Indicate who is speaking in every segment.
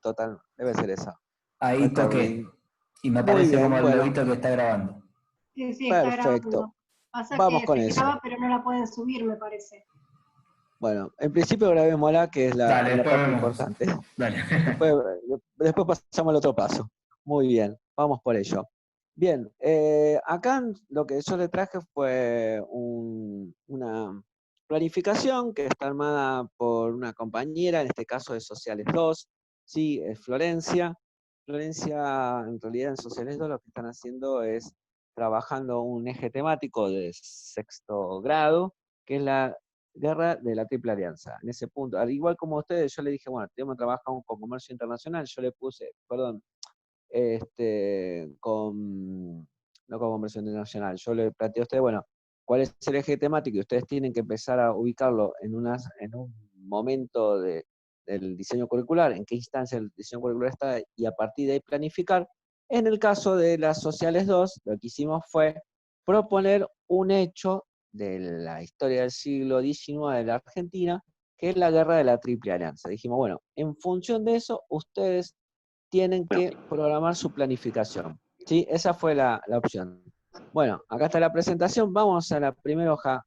Speaker 1: total, debe ser esa.
Speaker 2: Ahí toqué.
Speaker 1: Recording.
Speaker 2: Y me
Speaker 1: Muy
Speaker 2: aparece como
Speaker 1: bien,
Speaker 2: el
Speaker 1: bueno,
Speaker 2: loguito que está grabando.
Speaker 3: Sí, sí, está
Speaker 1: perfecto.
Speaker 3: grabando. Pasa
Speaker 1: Vamos
Speaker 3: que
Speaker 1: con
Speaker 3: se
Speaker 1: eso.
Speaker 3: graba, pero no la pueden subir, me parece.
Speaker 1: Bueno, en principio grabémosla, que es
Speaker 2: Dale,
Speaker 1: la
Speaker 2: después
Speaker 1: parte
Speaker 2: vemos.
Speaker 1: importante.
Speaker 2: Dale.
Speaker 1: Después, después pasamos al otro paso. Muy bien, vamos por ello. Bien, acá lo que yo le traje fue una planificación que está armada por una compañera, en este caso de Sociales 2, sí, es Florencia. Florencia, en realidad en Sociales 2 lo que están haciendo es trabajando un eje temático de sexto grado, que es la guerra de la Triple Alianza. En ese punto, al igual como ustedes, yo le dije, bueno, tenemos que trabajar con comercio internacional, yo le puse, perdón, no con comercio internacional, yo le planteé a ustedes, bueno, cuál es el eje temático y ustedes tienen que empezar a ubicarlo en un momento del diseño curricular, en qué instancia el diseño curricular está, y a partir de ahí planificar. En el caso de las sociales 2, lo que hicimos fue proponer un hecho de la historia del siglo XIX de la Argentina, que es la guerra de la Triple Alianza. Dijimos, bueno, en función de eso, ustedes tienen que programar su planificación. ¿Sí? Esa fue la opción. Bueno, acá está la presentación, vamos a la primera hoja,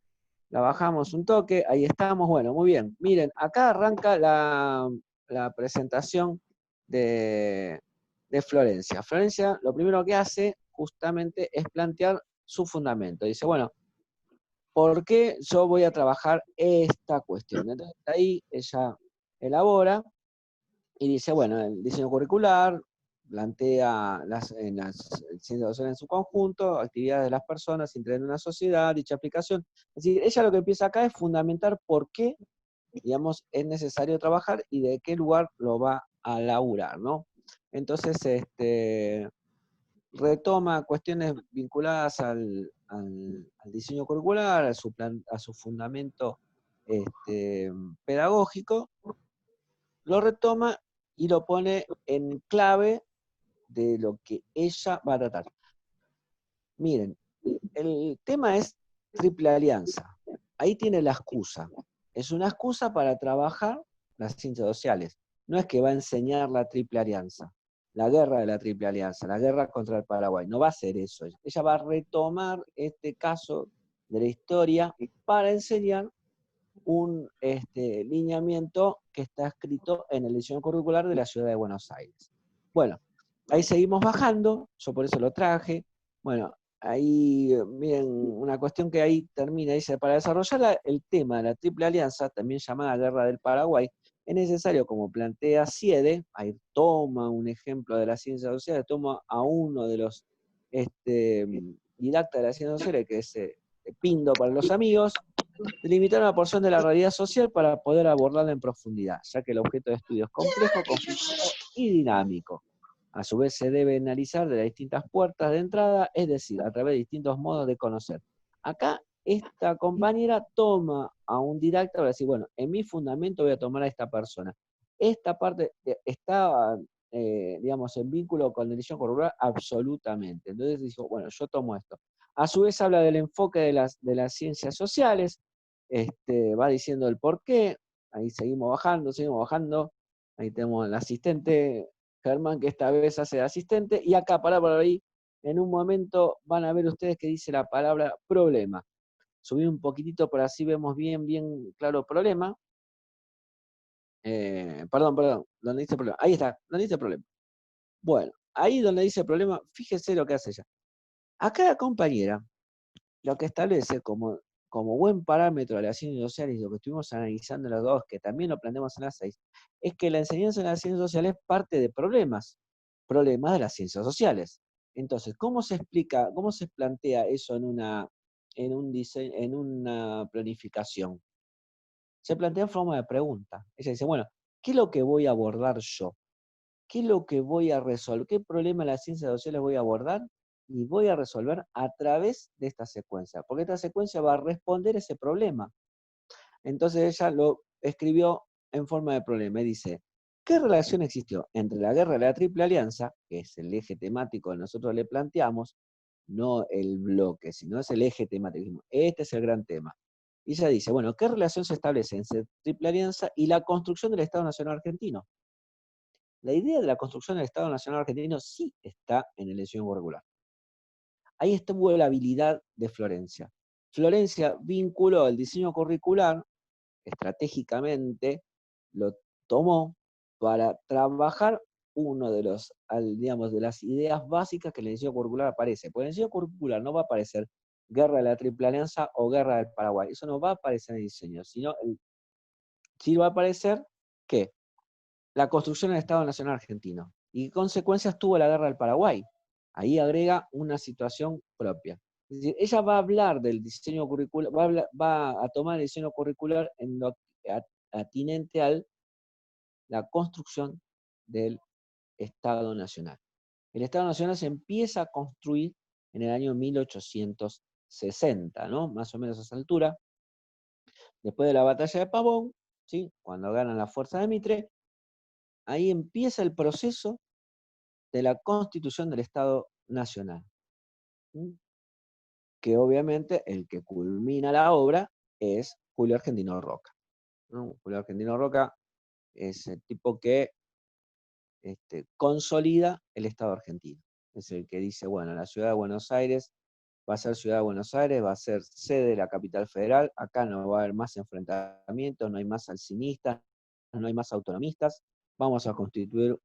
Speaker 1: la bajamos un toque, ahí estamos, bueno, muy bien. Miren, acá arranca la presentación de Florencia. Florencia lo primero que hace justamente es plantear su fundamento. Dice, bueno, ¿por qué yo voy a trabajar esta cuestión? Entonces ahí ella elabora y dice, bueno, el diseño curricular plantea en las ciencias docentes en su conjunto, actividades de las personas, interés en una sociedad, dicha aplicación. Es decir, ella lo que empieza acá es fundamentar por qué, digamos, es necesario trabajar y de qué lugar lo va a laburar, ¿no? Entonces, retoma cuestiones vinculadas al diseño curricular, a su fundamento pedagógico, lo retoma y lo pone en clave de lo que ella va a tratar. Miren, el tema es triple alianza. Ahí tiene la excusa. Es una excusa para trabajar las ciencias sociales. No es que va a enseñar la triple alianza, la guerra de la triple alianza, la guerra contra el Paraguay. No va a ser eso. Ella va a retomar este caso de la historia para enseñar un lineamiento que está escrito en el diseño curricular de la ciudad de Buenos Aires. Bueno, ahí seguimos bajando, yo por eso lo traje. Bueno, ahí, miren, una cuestión que ahí termina, dice, para desarrollar el tema de la Triple Alianza, también llamada Guerra del Paraguay, es necesario, como plantea Siede, ahí toma un ejemplo de las ciencias sociales, toma a uno de los didactas de las ciencias sociales, que es Pindo para los amigos, delimitar una porción de la realidad social para poder abordarla en profundidad, ya que el objeto de estudio es complejo, conflictivo y dinámico. A su vez se debe analizar de las distintas puertas de entrada, es decir, a través de distintos modos de conocer. Acá esta compañera toma a un didacta para decir, bueno, en mi fundamento voy a tomar a esta persona. Esta parte está, digamos, en vínculo con la edición curricular absolutamente. Entonces dijo, bueno, yo tomo esto. A su vez habla del enfoque de las ciencias sociales, va diciendo el por qué, ahí seguimos bajando, ahí tenemos al asistente Germán, que esta vez hace de asistente, y acá, por ahí, en un momento van a ver ustedes que dice la palabra problema. Subí un poquitito por así vemos bien claro problema. Perdón, donde dice problema. Ahí está, donde dice problema. Bueno, ahí donde dice problema, fíjese lo que hace ella. Acá la compañera lo que establece como buen parámetro de las ciencias sociales, y lo que estuvimos analizando en las dos, que también lo planteamos en las 6, es que la enseñanza de las ciencias sociales parte de problemas de las ciencias sociales. Entonces, ¿cómo se explica, cómo se plantea eso en una planificación? Se plantea en forma de pregunta. Ella dice, bueno, ¿qué es lo que voy a abordar yo? ¿Qué es lo que voy a resolver? ¿Qué problema de las ciencias sociales voy a abordar? Y voy a resolver a través de esta secuencia, porque esta secuencia va a responder ese problema. Entonces ella lo escribió en forma de problema y dice, ¿qué relación existió entre la guerra de la Triple Alianza, que es el eje temático que nosotros le planteamos, no el bloque, sino es el eje temático? Este es el gran tema. Y ella dice, bueno, ¿qué relación se establece entre Triple Alianza y la construcción del Estado Nacional Argentino? La idea de la construcción del Estado Nacional Argentino sí está en el diseño curricular. Ahí estuvo la habilidad de Florencia. Florencia vinculó el diseño curricular, estratégicamente, lo tomó para trabajar uno de los, digamos, de las ideas básicas que en el diseño curricular aparece. Porque en el diseño curricular no va a aparecer Guerra de la Triple Alianza o Guerra del Paraguay. Eso no va a aparecer en el diseño, sino sí va a aparecer que la construcción del Estado Nacional Argentino. ¿Y qué consecuencias tuvo la Guerra del Paraguay? Ahí agrega una situación propia. Es decir, ella va a hablar del diseño curricular, va a tomar el diseño curricular en lo atinente a la construcción del Estado Nacional. El Estado Nacional se empieza a construir en el año 1860, ¿no? Más o menos a esa altura. Después de la batalla de Pavón, ¿sí? Cuando ganan la fuerza de Mitre, ahí empieza el proceso de la constitución del Estado Nacional. ¿Sí? Que obviamente el que culmina la obra es Julio Argentino Roca, ¿no? Julio Argentino Roca es el tipo que consolida el Estado argentino. Es el que dice, bueno, la ciudad de Buenos Aires va a ser ciudad de Buenos Aires, va a ser sede de la capital federal, acá no va a haber más enfrentamientos, no hay más alcinistas, no hay más autonomistas, vamos a constituir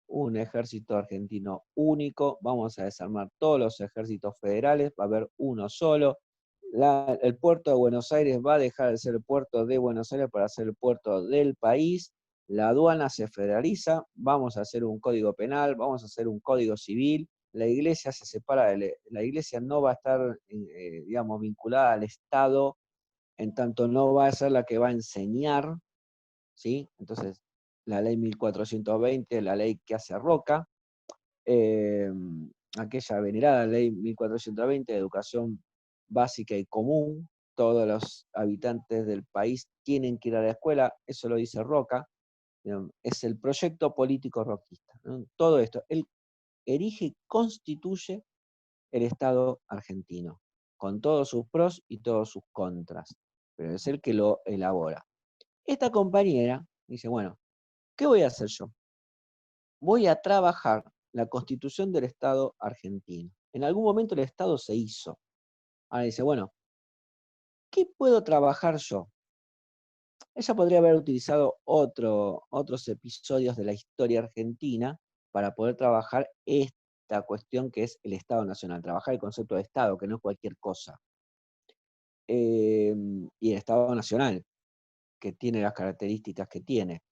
Speaker 1: un ejército argentino único, vamos a desarmar todos los ejércitos federales, va a haber uno solo, el puerto de Buenos Aires va a dejar de ser el puerto de Buenos Aires para ser el puerto del país, la aduana se federaliza, vamos a hacer un código penal, vamos a hacer un código civil, la iglesia se separa, la iglesia no va a estar, digamos, vinculada al Estado, en tanto no va a ser la que va a enseñar, ¿sí? Entonces, la ley 1420, la ley que hace Roca, aquella venerada ley 1420 de educación básica y común, todos los habitantes del país tienen que ir a la escuela, eso lo dice Roca, es el proyecto político roquista, ¿no? Todo esto, él erige y constituye el Estado argentino, con todos sus pros y todos sus contras, pero es el que lo elabora. Esta compañera dice, bueno, ¿qué voy a hacer yo? Voy a trabajar la constitución del Estado argentino. En algún momento el Estado se hizo. Ahora dice, bueno, ¿qué puedo trabajar yo? Ella podría haber utilizado otros episodios de la historia argentina para poder trabajar esta cuestión que es el Estado Nacional, trabajar el concepto de Estado, que no es cualquier cosa. Y el Estado Nacional, que tiene las características que tiene.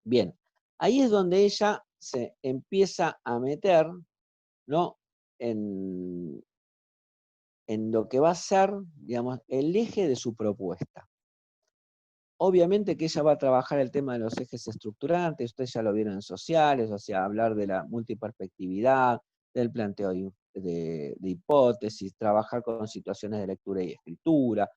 Speaker 1: Bien, ahí es donde ella se empieza a meter, ¿no? en lo que va a ser, digamos, el eje de su propuesta. Obviamente que ella va a trabajar el tema de los ejes estructurantes, ustedes ya lo vieron en sociales, o sea, hablar de la multiperspectividad, del planteo de hipótesis, trabajar con situaciones de lectura y escritura.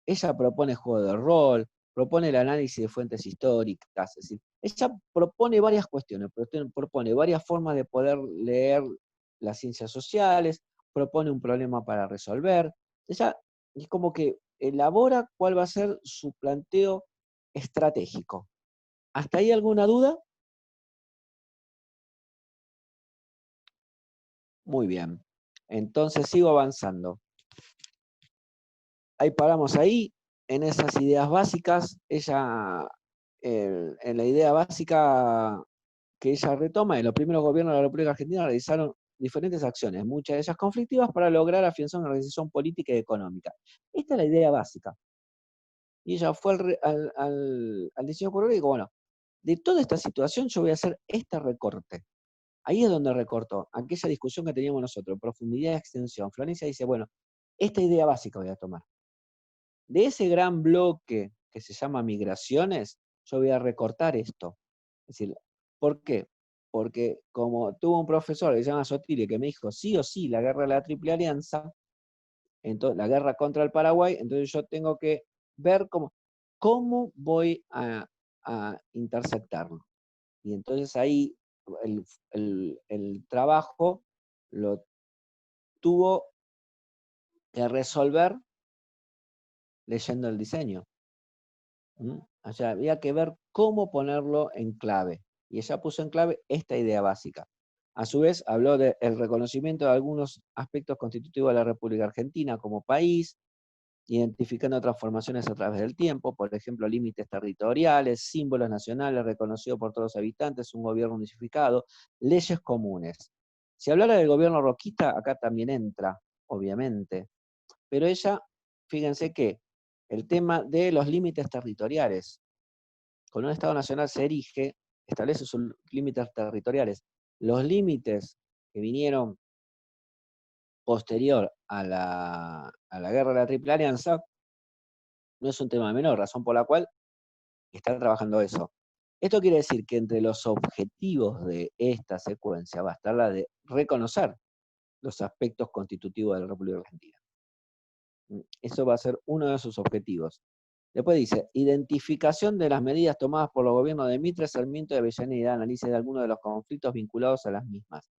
Speaker 1: Ella propone juego de rol, propone el análisis de fuentes históricas, es decir, ella propone varias cuestiones, propone varias formas de poder leer las ciencias sociales, propone un problema para resolver. Ella es como que elabora cuál va a ser su planteo estratégico. ¿Hasta ahí alguna duda? Muy bien. Entonces sigo avanzando. Ahí paramos ahí, en esas ideas básicas. Ella, en la idea básica que ella retoma, en los primeros gobiernos de la República Argentina realizaron diferentes acciones, muchas de ellas conflictivas, para lograr afianzar una organización política y económica. Esta es la idea básica. Y ella fue al diseño curricular y dijo, bueno, de toda esta situación yo voy a hacer este recorte. Ahí es donde recortó, aquella discusión que teníamos nosotros, profundidad y extensión. Florencia dice, bueno, esta idea básica voy a tomar. De ese gran bloque que se llama migraciones, yo voy a recortar esto. Es decir, ¿por qué? Porque como tuvo un profesor que se llama Sotilio que me dijo, sí o sí, la guerra de la Triple Alianza, entonces, la guerra contra el Paraguay, entonces yo tengo que ver cómo voy a interceptarlo. Y entonces ahí el trabajo lo tuvo que resolver leyendo el diseño. O sea, había que ver cómo ponerlo en clave. Y ella puso en clave esta idea básica. A su vez, habló del reconocimiento de algunos aspectos constitutivos de la República Argentina como país, identificando transformaciones a través del tiempo, por ejemplo, límites territoriales, símbolos nacionales reconocidos por todos los habitantes, un gobierno unificado, leyes comunes. Si hablara del gobierno roquista, acá también entra, obviamente, pero ella, fíjense que el tema de los límites territoriales, con un Estado Nacional se erige, establece sus límites territoriales. Los límites que vinieron posterior a la guerra de la Triple Alianza no es un tema menor, razón por la cual están trabajando eso. Esto quiere decir que entre los objetivos de esta secuencia va a estar la de reconocer los aspectos constitutivos de la República Argentina. Eso va a ser uno de sus objetivos. Después dice, identificación de las medidas tomadas por los gobiernos de Mitre, Sarmiento y Avellaneda, análisis de algunos de los conflictos vinculados a las mismas.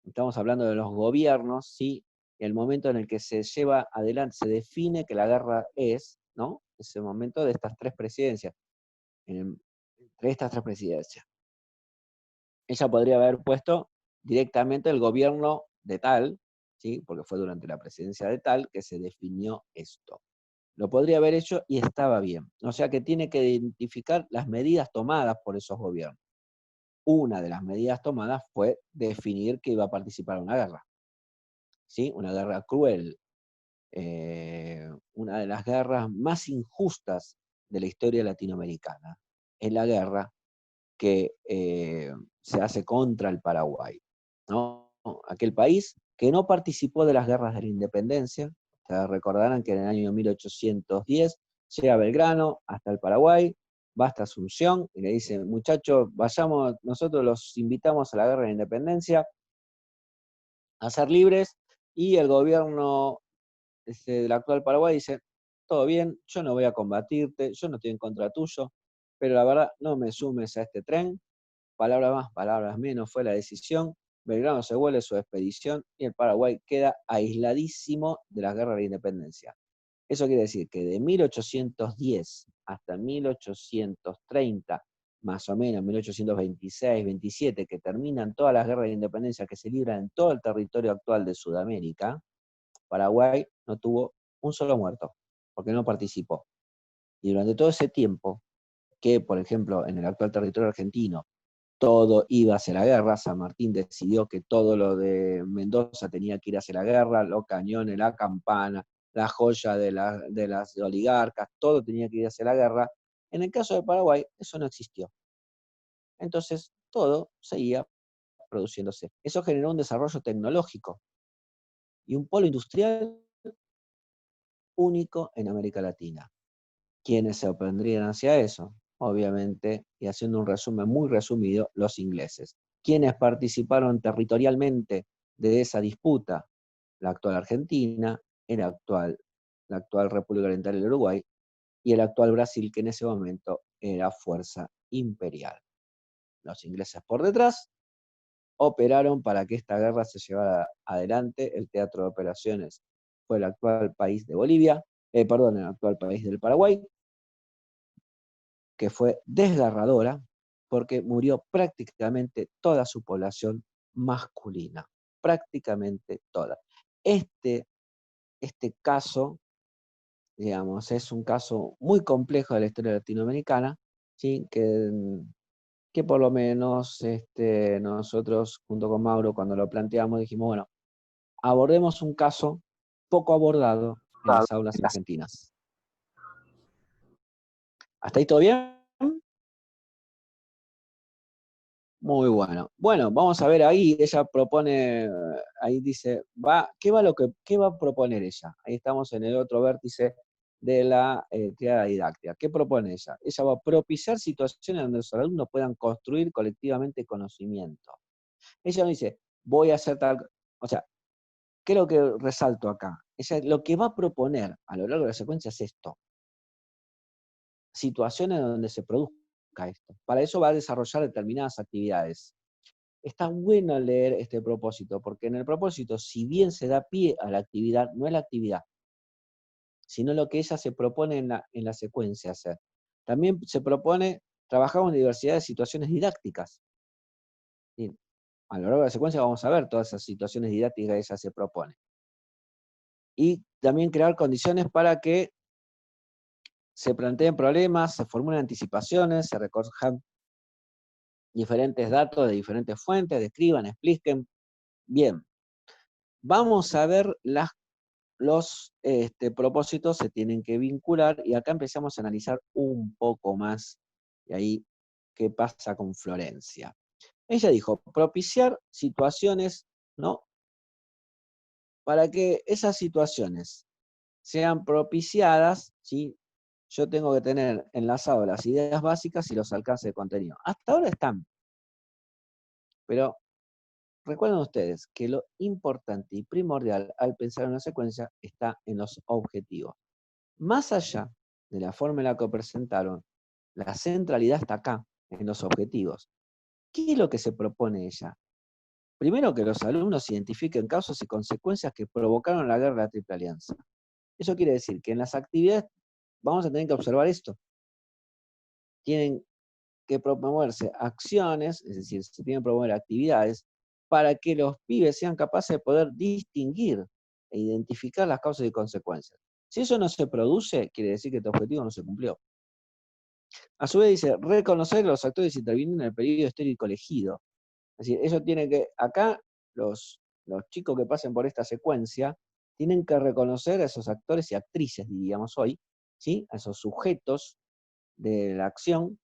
Speaker 1: Estamos hablando de los gobiernos, ¿sí? El momento en el que se lleva adelante, se define que la guerra es, ¿no? Ese momento de estas tres presidencias. Entre estas tres presidencias. Ella podría haber puesto directamente el gobierno de tal, ¿sí? Porque fue durante la presidencia de tal que se definió esto. Lo podría haber hecho y estaba bien. O sea que tiene que identificar las medidas tomadas por esos gobiernos. Una de las medidas tomadas fue definir que iba a participar en una guerra. ¿Sí? Una guerra cruel. Una de las guerras más injustas de la historia latinoamericana. Es la guerra que se hace contra el Paraguay, ¿no? Aquel país que no participó de las guerras de la independencia. Ustedes recordarán que en el año 1810 llega Belgrano hasta el Paraguay, va hasta Asunción y le dice, muchachos, vayamos, nosotros los invitamos a la guerra de la independencia, a ser libres, y el gobierno del actual Paraguay dice, todo bien, yo no voy a combatirte, yo no estoy en contra tuyo, pero la verdad no me sumes a este tren. Palabras más, palabras menos fue la decisión. Belgrano se vuelve su expedición y el Paraguay queda aisladísimo de la guerra de la independencia. Eso quiere decir que de 1810 hasta 1830, más o menos 1826, 27, que terminan todas las guerras de independencia que se libran en todo el territorio actual de Sudamérica, Paraguay no tuvo un solo muerto, porque no participó. Y durante todo ese tiempo, que por ejemplo en el actual territorio argentino, todo iba hacia la guerra, San Martín decidió que todo lo de Mendoza tenía que ir hacia la guerra, los cañones, la campana, la joya de las oligarcas, todo tenía que ir hacia la guerra. En el caso de Paraguay, eso no existió. Entonces, todo seguía produciéndose. Eso generó un desarrollo tecnológico y un polo industrial único en América Latina. ¿Quiénes se opondrían hacia eso? Obviamente, y haciendo un resumen muy resumido, los ingleses. ¿Quiénes participaron territorialmente de esa disputa? La actual Argentina, la actual República Oriental del Uruguay y el actual Brasil, que en ese momento era fuerza imperial. Los ingleses por detrás operaron para que esta guerra se llevara adelante. El teatro de operaciones fue el actual país de Bolivia, el actual país del Paraguay, que fue desgarradora porque murió prácticamente toda su población masculina, prácticamente toda. Este caso, digamos, es un caso muy complejo de la historia latinoamericana, ¿sí? que por lo menos nosotros, junto con Mauro, cuando lo planteamos, dijimos, bueno, abordemos un caso poco abordado en las aulas argentinas. ¿Hasta ahí todo bien? Muy bueno. Bueno, vamos a ver ahí, ella propone, ahí dice, ¿qué va a proponer ella? Ahí estamos en el otro vértice de la triada didáctica. ¿Qué propone ella? Ella va a propiciar situaciones donde los alumnos puedan construir colectivamente conocimiento. Ella no dice, voy a hacer tal, o sea, ¿qué es lo que resalto acá? Ella lo que va a proponer a lo largo de la secuencia es esto. Situaciones donde se produzca esto. Para eso va a desarrollar determinadas actividades. Está bueno leer este propósito, porque en el propósito, si bien se da pie a la actividad, no es la actividad, sino lo que ella se propone en la secuencia hacer. También se propone trabajamos en diversidad de situaciones didácticas. ¿Sí? A lo largo de la secuencia vamos a ver todas esas situaciones didácticas que ella se propone. Y también crear condiciones para que se planteen problemas, se formulen anticipaciones, se recojan diferentes datos de diferentes fuentes, describan, expliquen. Bien, vamos a ver los propósitos se tienen que vincular y acá empezamos a analizar un poco más y ahí qué pasa con Florencia. Ella dijo, propiciar situaciones, ¿no? Para que esas situaciones sean propiciadas, ¿sí? Yo tengo que tener enlazado las ideas básicas y los alcances de contenido. Hasta ahora están, pero recuerden ustedes que lo importante y primordial al pensar en una secuencia está en los objetivos. Más allá de la forma en la que presentaron, la centralidad está acá, en los objetivos. ¿Qué es lo que se propone ella? Primero, que los alumnos identifiquen causas y consecuencias que provocaron la guerra de la Triple Alianza. Eso quiere decir que en las actividades vamos a tener que observar esto. Tienen que promoverse acciones, es decir, se tienen que promover actividades para que los pibes sean capaces de poder distinguir e identificar las causas y consecuencias. Si eso no se produce, quiere decir que este objetivo no se cumplió. A su vez dice, reconocer que los actores intervienen en el periodo histórico elegido. Es decir, ellos tienen que, acá los chicos que pasen por esta secuencia, tienen que reconocer a esos actores y actrices, diríamos hoy, ¿sí? A esos sujetos de la acción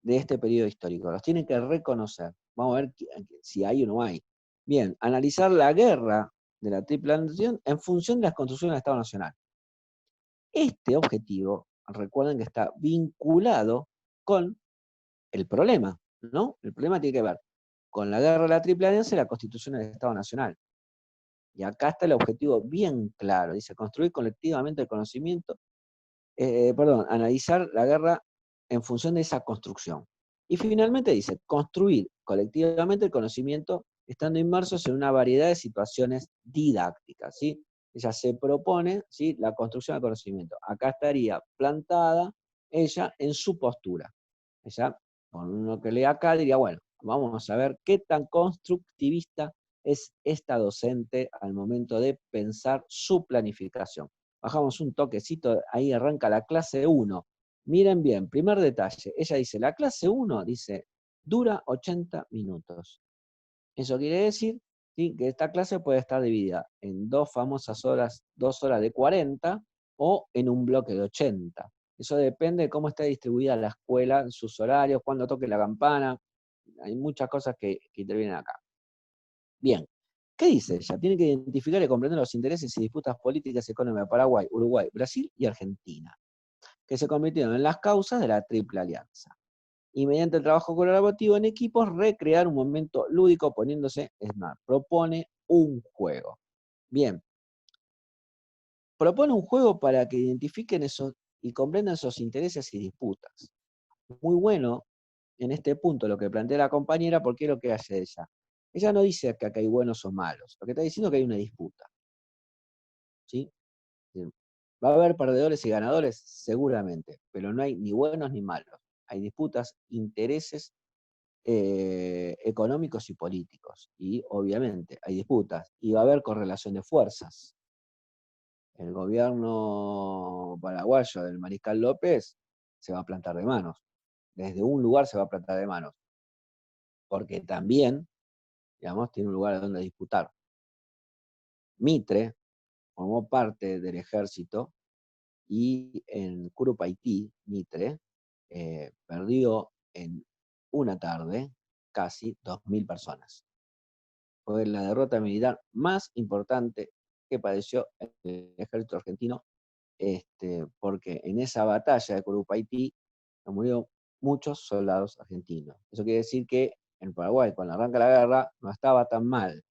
Speaker 1: de este periodo histórico. Los tienen que reconocer. Vamos a ver si hay o no hay. Bien, analizar la guerra de la Triple Alianza en función de las construcciones del Estado Nacional. Este objetivo, recuerden que está vinculado con el problema, ¿no? El problema tiene que ver con la guerra de la Triple Alianza y la constitución del Estado Nacional. Y acá está el objetivo bien claro, dice, construir colectivamente el conocimiento, analizar la guerra en función de esa construcción. Y finalmente dice, construir colectivamente el conocimiento estando inmersos en una variedad de situaciones didácticas, ¿sí? Ella se propone, ¿sí?, la construcción del conocimiento. Acá estaría plantada ella en su postura. Ella, con uno que lee acá, diría, bueno, vamos a ver qué tan constructivista es esta docente al momento de pensar su planificación. Bajamos un toquecito, ahí arranca la clase 1. Miren bien, primer detalle, ella dice, la clase 1, dice, dura 80 minutos. Eso quiere decir, ¿sí?, que esta clase puede estar dividida en dos famosas horas, 2 horas de 40, o en un bloque de 80. Eso depende de cómo está distribuida la escuela, en sus horarios, cuándo toque la campana. Hay muchas cosas que intervienen acá. Bien, ¿qué dice ella? Tiene que identificar y comprender los intereses y disputas políticas y económicas de Paraguay, Uruguay, Brasil y Argentina, que se convirtieron en las causas de la Triple Alianza. Y mediante el trabajo colaborativo en equipos, recrear un momento lúdico poniéndose smart. Propone un juego. Bien. Propone un juego para que identifiquen esos y comprendan esos intereses y disputas. Muy bueno en este punto lo que plantea la compañera, porque es lo que hace ella. Ella no dice que acá hay buenos o malos, lo que está diciendo es que hay una disputa. ¿Sí? ¿Va a haber perdedores y ganadores? Seguramente, pero no hay ni buenos ni malos. Hay disputas, intereses económicos y políticos. Y obviamente hay disputas. Y va a haber correlación de fuerzas. El gobierno paraguayo del Mariscal López se va a plantar de manos. Desde un lugar se va a plantar de manos. Porque también, digamos, tiene un lugar donde disputar. Mitre formó parte del ejército y en Curupaití, Mitre, perdió en una tarde casi 2.000 personas. Fue la derrota militar más importante que padeció el ejército argentino, porque en esa batalla de Curupaití murieron muchos soldados argentinos. Eso quiere decir que en Paraguay, cuando arranca la guerra, no estaba tan mal.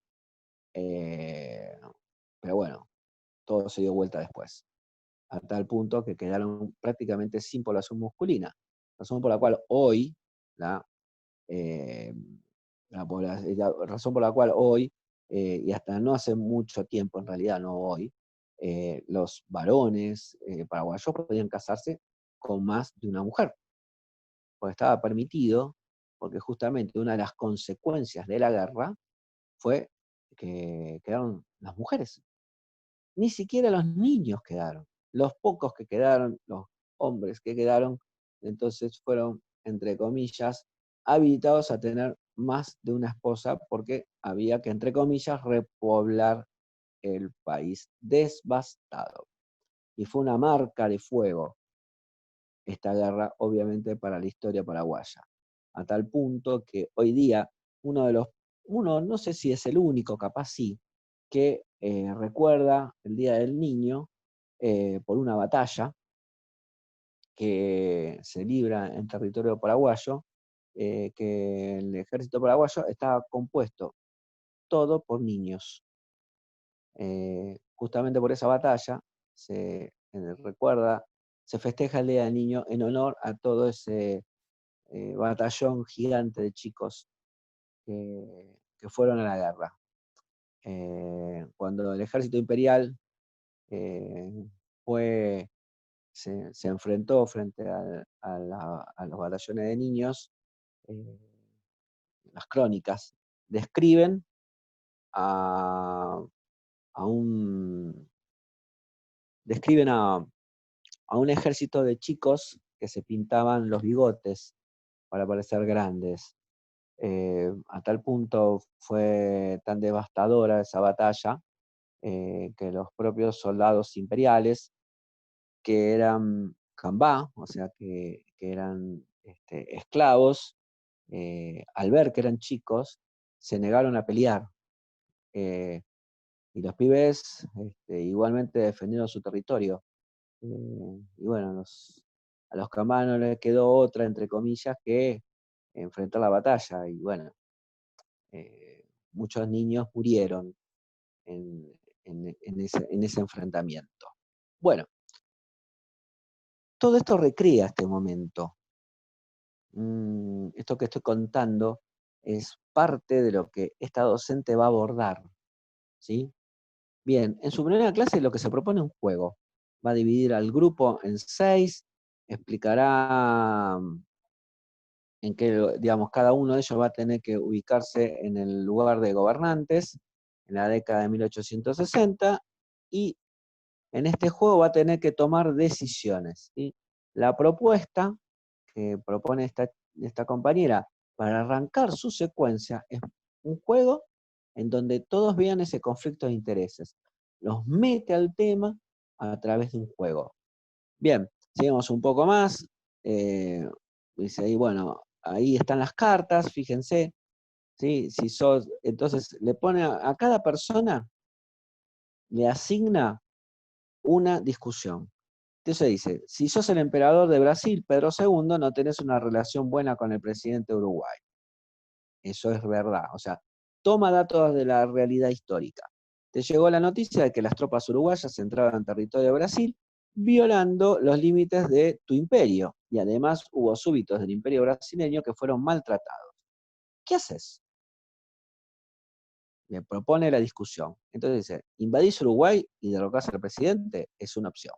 Speaker 1: Pero bueno, todo se dio vuelta después, a tal punto que quedaron prácticamente sin población masculina, razón por la cual hoy razón por la cual hoy, y hasta no hace mucho tiempo, en realidad no hoy, los varones paraguayos podían casarse con más de una mujer. porque estaba permitido, porque justamente una de las consecuencias de la guerra fue que quedaron las mujeres. Ni siquiera los niños quedaron. Los pocos que quedaron, los hombres que quedaron, entonces fueron, entre comillas, habilitados a tener más de una esposa porque había que, entre comillas, repoblar el país devastado. Y fue una marca de fuego esta guerra, obviamente, para la historia paraguaya. A tal punto que hoy día uno no sé si es el único, capaz sí, que recuerda el Día del Niño por una batalla que se libra en territorio paraguayo, que el ejército paraguayo estaba compuesto todo por niños. Justamente por esa batalla se recuerda, se festeja el Día del Niño en honor a todo ese batallón gigante de chicos que fueron a la guerra. Cuando el ejército imperial eh, se enfrentó frente a los batallones de niños, eh, las crónicas describen a, a un, describen a un ejército de chicos que se pintaban los bigotes para parecer grandes. A tal punto fue tan devastadora esa batalla que los propios soldados imperiales, que eran cambá, o sea, que eran esclavos, al ver que eran chicos, se negaron a pelear. eh, y los pibes igualmente defendieron su territorio. Y bueno, a los cambá no les quedó otra, entre comillas, que enfrentar la batalla. Y bueno, muchos niños murieron en, en ese enfrentamiento. Bueno, todo esto recrea este momento. Esto que estoy contando es parte de lo que esta docente va a abordar, ¿sí? Bien, en su primera clase lo que se propone es un juego. Va a dividir al grupo en 6, explicará en que, digamos, cada uno de ellos va a tener que ubicarse en el lugar de gobernantes en la década de 1860 y en este juego va a tener que tomar decisiones, ¿sí? La propuesta que propone esta compañera para arrancar su secuencia es un juego en donde todos vean ese conflicto de intereses. Los mete al tema a través de un juego. Bien, seguimos un poco más. Dice ahí, bueno, ahí están las cartas, fíjense. ¿Sí? Si sos, entonces le pone a cada persona, le asigna una discusión. Entonces dice, si sos el emperador de Brasil, Pedro II, no tenés una relación buena con el presidente de Uruguay. Eso es verdad. O sea, toma datos de la realidad histórica. Te llegó la noticia de que las tropas uruguayas entraban en territorio de Brasil, violando los límites de tu imperio. Y además hubo súbditos del imperio brasileño que fueron maltratados. ¿Qué haces? Le propone la discusión. Entonces dice, invadís Uruguay y derrocás al presidente, es una opción.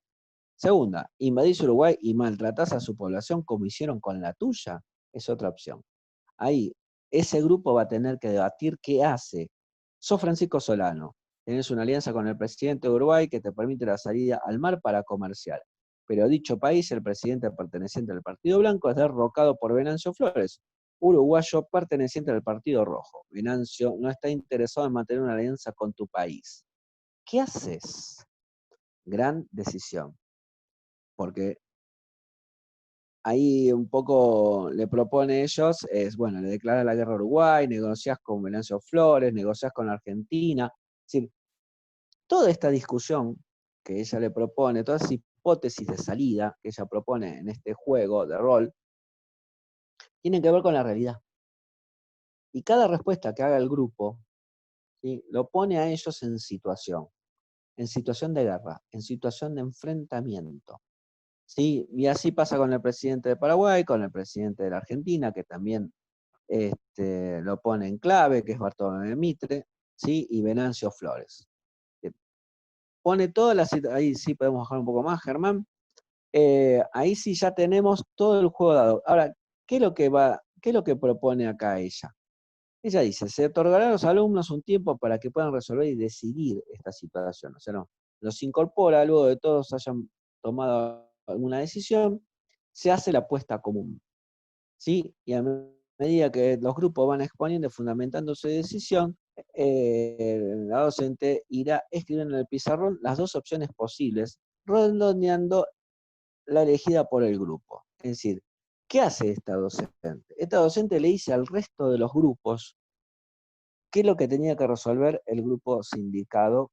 Speaker 1: Segunda, invadís Uruguay y maltratás a su población como hicieron con la tuya, es otra opción. Ahí, ese grupo va a tener que debatir qué hace. Sos Francisco Solano, tenés una alianza con el presidente de Uruguay que te permite la salida al mar para comerciar. Pero dicho país, el presidente perteneciente al Partido Blanco es derrocado por Venancio Flores, uruguayo perteneciente al Partido Rojo. Venancio no está interesado en mantener una alianza con tu país. ¿Qué haces? Gran decisión. Porque ahí un poco le propone ellos, es, bueno, le declara la guerra a Uruguay, negociás con Venancio Flores, negociás con Argentina. Es decir, toda esta discusión que ella le propone, toda esa hipótesis de salida que ella propone en este juego de rol, tiene que ver con la realidad. Y cada respuesta que haga el grupo, ¿sí?, lo pone a ellos en situación de guerra, en situación de enfrentamiento. ¿Sí? Y así pasa con el presidente de Paraguay, con el presidente de la Argentina, que también lo pone en clave, que es Bartolomé Mitre, ¿sí? Y Venancio Flores. Pone todas las... Ahí sí podemos bajar un poco más, Germán. Ahí sí ya tenemos todo el juego dado. Ahora, ¿qué es lo que propone acá ella? Ella dice, se otorgará a los alumnos un tiempo para que puedan resolver y decidir esta situación. O sea, no, los incorpora, luego de todos hayan tomado alguna decisión, se hace la apuesta común. ¿Sí? Y a medida que los grupos van exponiendo y fundamentando su decisión, la docente irá escribiendo en el pizarrón las dos opciones posibles, redondeando la elegida por el grupo. Es decir, ¿qué hace esta docente? Esta docente le dice al resto de los grupos qué es lo que tenía que resolver el grupo sindicado,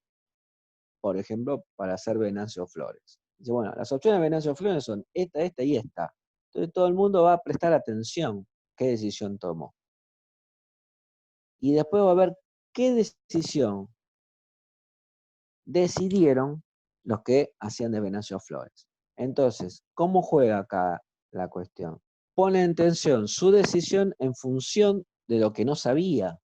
Speaker 1: por ejemplo, para hacer Venancio Flores. Dice, bueno, las opciones de Venancio Flores son esta y esta. Entonces todo el mundo va a prestar atención qué decisión tomó. Y después va a ver qué decisión decidieron los que hacían de Venancio Flores. Entonces, ¿cómo juega acá la cuestión? Pone en tensión su decisión en función de lo que no sabía,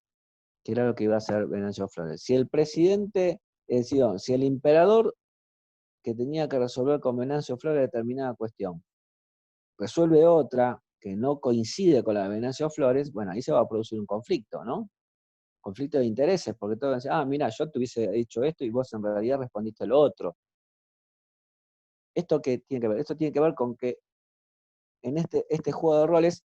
Speaker 1: que era lo que iba a hacer Venancio Flores. Si el presidente, si el emperador que tenía que resolver con Venancio Flores determinada cuestión, resuelve otra que no coincide con la de Venancio Flores, bueno, ahí se va a producir un conflicto, ¿no? Conflicto de intereses, porque todos dicen, mira, yo te hubiese dicho esto y vos en realidad respondiste lo otro. ¿Esto qué tiene que ver? Esto tiene que ver con que en este juego de roles,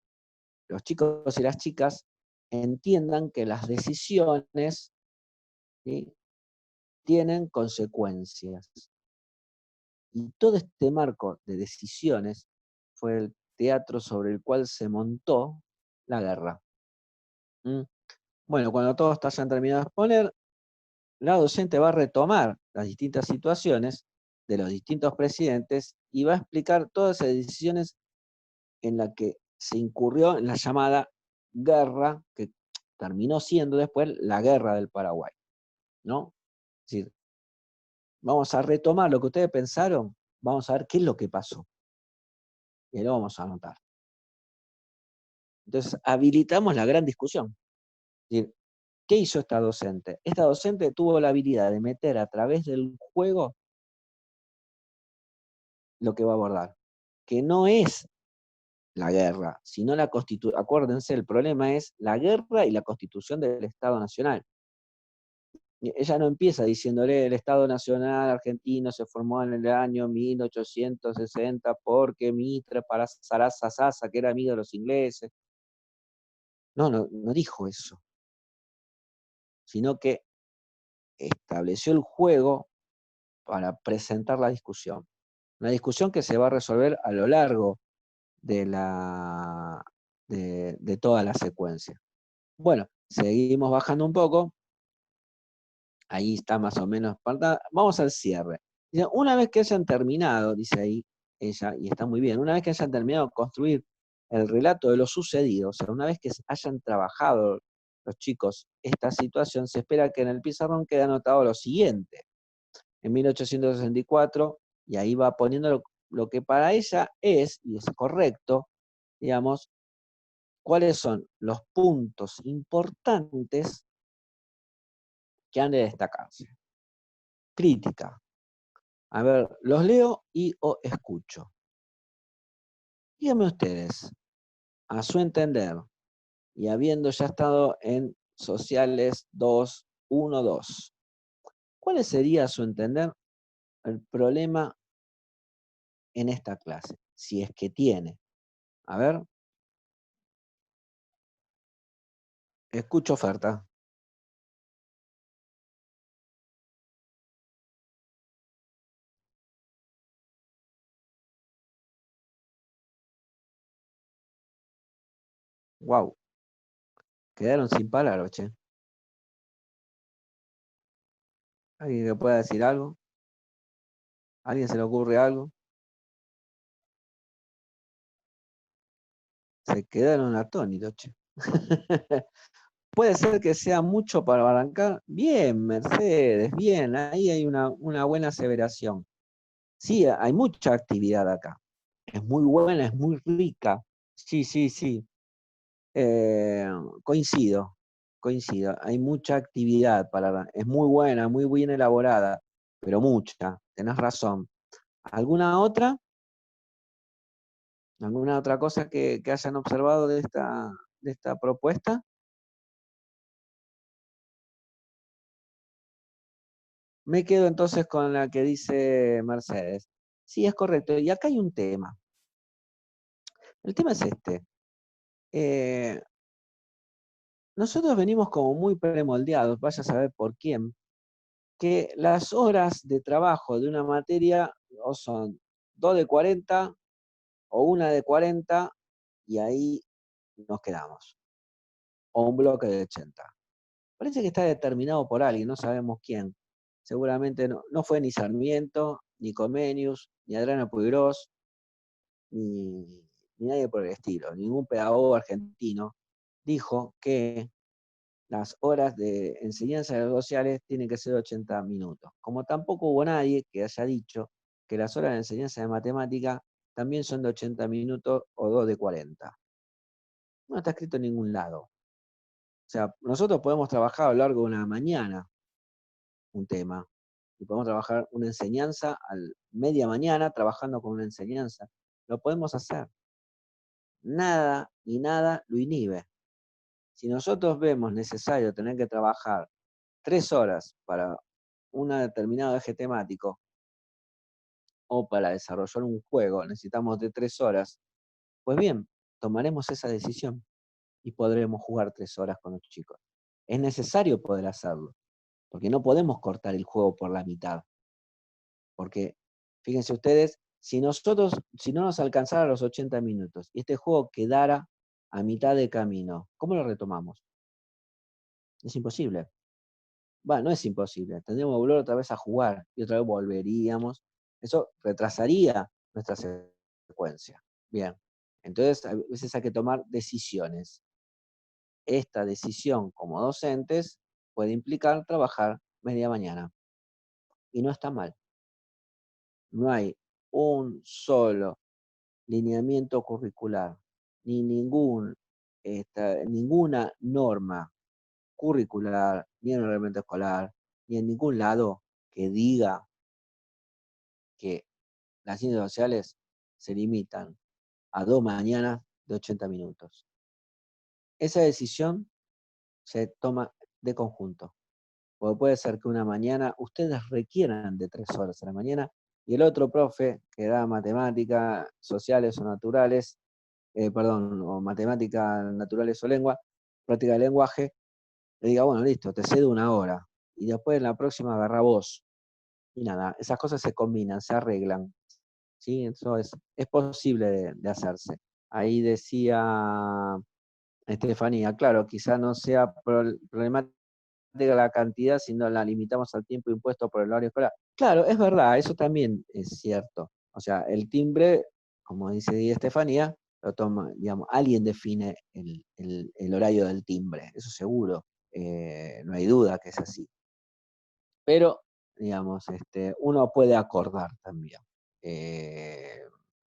Speaker 1: los chicos y las chicas entiendan que las decisiones, ¿sí?, tienen consecuencias. Y todo este marco de decisiones fue el teatro sobre el cual se montó la guerra. ¿Mm? Bueno, cuando todos hayan terminado de exponer, la docente va a retomar las distintas situaciones de los distintos presidentes y va a explicar todas esas decisiones en las que se incurrió en la llamada guerra, que terminó siendo después la guerra del Paraguay, ¿no? Es decir, vamos a retomar lo que ustedes pensaron, vamos a ver qué es lo que pasó, y lo vamos a anotar. Entonces, habilitamos la gran discusión. Es decir, ¿qué hizo esta docente? Esta docente tuvo la habilidad de meter a través del juego lo que va a abordar, que no es la guerra, sino la constitución. Acuérdense, el problema es la guerra y la constitución del Estado Nacional. Ella no empieza diciéndole el Estado Nacional argentino se formó en el año 1860 porque Mitre para Sarasa Sasa, que era amigo de los ingleses. No dijo eso, sino que estableció el juego para presentar la discusión. Una discusión que se va a resolver a lo largo de toda la secuencia. Bueno, seguimos bajando un poco. Ahí está más o menos. Vamos al cierre. Dice, una vez que hayan terminado, dice ahí ella, y está muy bien, una vez que hayan terminado de construir el relato de lo sucedido, o sea, una vez que hayan trabajado los chicos esta situación, se espera que en el pizarrón quede anotado lo siguiente. En 1864, y ahí va poniendo lo que para ella es, y es correcto, digamos, cuáles son los puntos importantes que han de destacarse. Crítica. A ver, los leo y o escucho. Díganme ustedes, a su entender, y habiendo ya estado en sociales 2, 1, 2, ¿cuál sería a su entender el problema en esta clase? Si es que tiene. A ver, escucho oferta. Wow, quedaron sin palabras, che. ¿Alguien que pueda decir algo? ¿A alguien se le ocurre algo? Se quedaron atónitos, che. Puede ser que sea mucho para arrancar. Bien, Mercedes, bien, ahí hay una buena aseveración. Sí, hay mucha actividad acá. Es muy buena, es muy rica. Sí, sí, sí. Coincido. Hay mucha actividad es muy buena, muy bien elaborada, pero mucha. Tenés razón. ¿Alguna otra? ¿Alguna otra cosa que hayan observado de esta propuesta? Me quedo entonces con la que dice Mercedes. Sí, es correcto. Y acá hay un tema. El tema es este. Eh, nosotros venimos como muy premoldeados, vaya a saber por quién, que las horas de trabajo de una materia o son 2 de 40 o 1 de 40 y ahí nos quedamos. O un bloque de 80. Parece que está determinado por alguien, no sabemos quién. Seguramente no fue ni Sarmiento, ni Comenius, ni Adriano Puigros, ni nadie por el estilo. Ningún pedagogo argentino dijo que las horas de enseñanza de los sociales tienen que ser 80 minutos. Como tampoco hubo nadie que haya dicho que las horas de enseñanza de matemática también son de 80 minutos o 2 de 40. No está escrito en ningún lado. O sea, nosotros podemos trabajar a lo largo de una mañana un tema y podemos trabajar una enseñanza a media mañana trabajando con una enseñanza. Lo podemos hacer. Nada y nada lo inhibe. Si nosotros vemos necesario tener que trabajar 3 horas para un determinado eje temático o para desarrollar un juego, necesitamos de 3 horas, pues bien, tomaremos esa decisión y podremos jugar 3 horas con los chicos. Es necesario poder hacerlo, porque no podemos cortar el juego por la mitad. Porque, fíjense ustedes, si no nos alcanzara los 80 minutos y este juego quedara a mitad de camino, ¿cómo lo retomamos? Es imposible. Bueno, no es imposible. Tendríamos que volver otra vez a jugar y otra vez volveríamos. Eso retrasaría nuestra secuencia. Bien. Entonces, a veces hay que tomar decisiones. Esta decisión como docentes puede implicar trabajar media mañana. Y no está mal. No hay un solo lineamiento curricular, ni ninguna norma curricular, ni en el reglamento escolar, ni en ningún lado que diga que las ciencias sociales se limitan a 2 mañanas de 80 minutos. Esa decisión se toma de conjunto. Porque puede ser que una mañana ustedes requieran de 3 horas a la mañana y el otro profe que da matemáticas sociales o naturales, o matemáticas naturales o lengua, práctica de lenguaje, le diga, bueno, listo, te cedo 1 hora. Y después en la próxima agarra vos. Y nada, esas cosas se combinan, se arreglan. ¿Sí? Eso es posible de hacerse. Ahí decía Estefanía, claro, quizá no sea problemática la cantidad, sino la limitamos al tiempo impuesto por el horario escolar. Claro, es verdad, eso también es cierto. O sea, el timbre, como dice Estefanía, lo toma, digamos, alguien define el horario del timbre, eso seguro, no hay duda que es así. Pero, digamos, uno puede acordar también.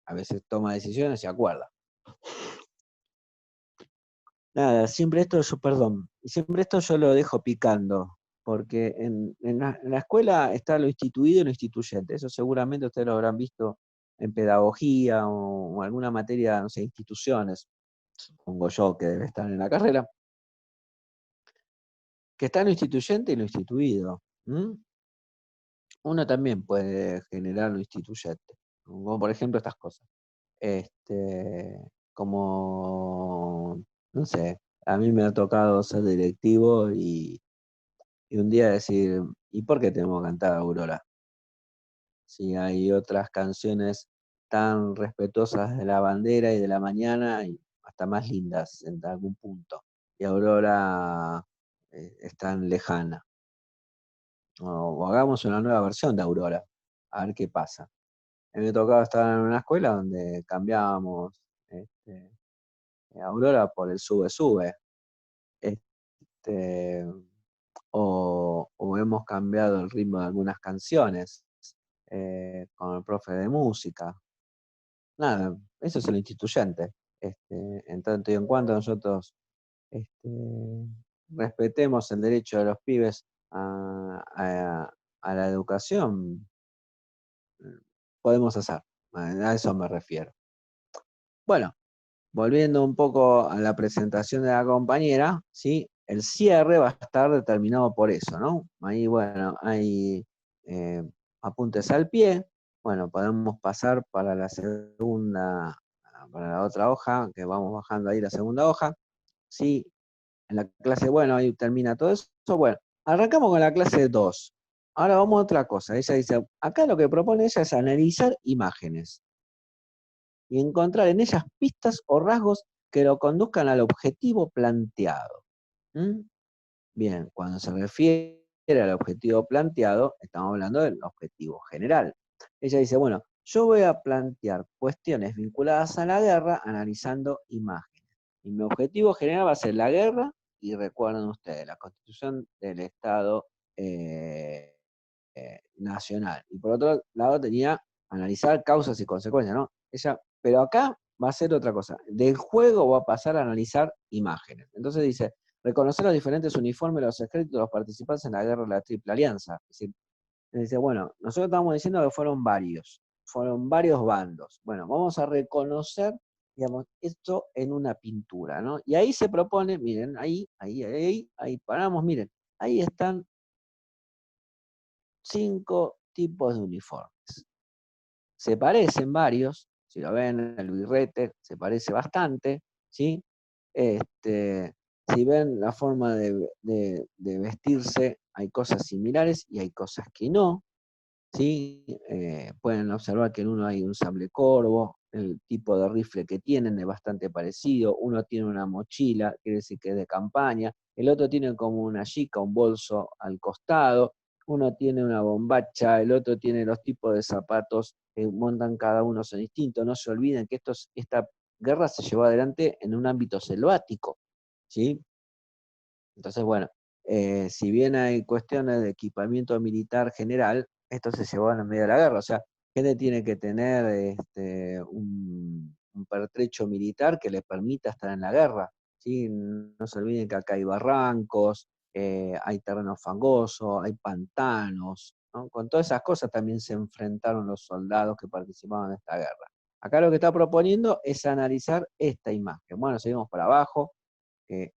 Speaker 1: A veces toma decisiones y acuerda. Nada, siempre esto yo lo dejo picando, porque en la escuela está lo instituido y lo instituyente. Eso seguramente ustedes lo habrán visto en pedagogía o alguna materia, no sé, instituciones, supongo yo que debe estar en la carrera, que está lo instituyente y lo instituido. Uno también puede generar lo instituyente, como por ejemplo estas cosas. Como, no sé, a mí me ha tocado ser directivo y un día decir, ¿y por qué tenemos que cantar Aurora? Si hay otras canciones tan respetuosas de la bandera y de la mañana y hasta más lindas en algún punto. Y Aurora es tan lejana. O hagamos una nueva versión de Aurora, a ver qué pasa. A mí me tocaba estar en una escuela donde cambiábamos Aurora por el sube sube. Este, o hemos cambiado el ritmo de algunas canciones con el profe de música. Nada, eso es lo instituyente. En tanto y en cuanto nosotros este, respetemos el derecho de los pibes a la educación, podemos hacer. A eso me refiero. Bueno, volviendo un poco a la presentación de la compañera, ¿sí? El cierre va a estar determinado por eso, ¿no? Ahí, bueno, hay apuntes al pie. Bueno, podemos pasar para la segunda, para la otra hoja, que vamos bajando ahí la segunda hoja, ¿sí? En la clase, bueno, ahí termina todo eso. Bueno, arrancamos con la clase 2. Ahora vamos a otra cosa. Ella dice, acá lo que propone ella es analizar imágenes y encontrar en ellas pistas o rasgos que lo conduzcan al objetivo planteado. ¿Mm? Bien, cuando se refiere al objetivo planteado, estamos hablando del objetivo general. Ella dice, bueno, yo voy a plantear cuestiones vinculadas a la guerra analizando imágenes. Y mi objetivo general va a ser la guerra, y recuerden ustedes, la constitución del Estado nacional. Y por otro lado tenía analizar causas y consecuencias, ¿no? Ella, pero acá va a ser otra cosa. Del juego va a pasar a analizar imágenes. Entonces dice, reconocer los diferentes uniformes de los ejércitos de los participantes en la guerra de la Triple Alianza. Es decir, dice, bueno, nosotros estamos diciendo que fueron varios bandos. Bueno, vamos a reconocer, digamos, esto en una pintura, ¿no? Y ahí se propone, miren, ahí paramos, miren, ahí están 5 tipos de uniformes. Se parecen varios, si lo ven, el birrete se parece bastante, ¿sí? Si ven la forma de vestirse, hay cosas similares y hay cosas que no, ¿sí? Pueden observar que en uno hay un sable corvo, el tipo de rifle que tienen es bastante parecido, uno tiene una mochila, quiere decir que es de campaña, el otro tiene como una chica, un bolso al costado, uno tiene una bombacha, el otro tiene los tipos de zapatos que montan cada uno son distintos, no se olviden que esta guerra se llevó adelante en un ámbito selvático, ¿sí? Entonces, bueno, si bien hay cuestiones de equipamiento militar general, esto se llevó en medio de la guerra. O sea, gente tiene que tener un pertrecho militar que le permita estar en la guerra. ¿Sí? No se olviden que acá hay barrancos, hay terreno fangoso, hay pantanos, ¿no? Con todas esas cosas también se enfrentaron los soldados que participaban en esta guerra. Acá lo que está proponiendo es analizar esta imagen. Bueno, seguimos para abajo, que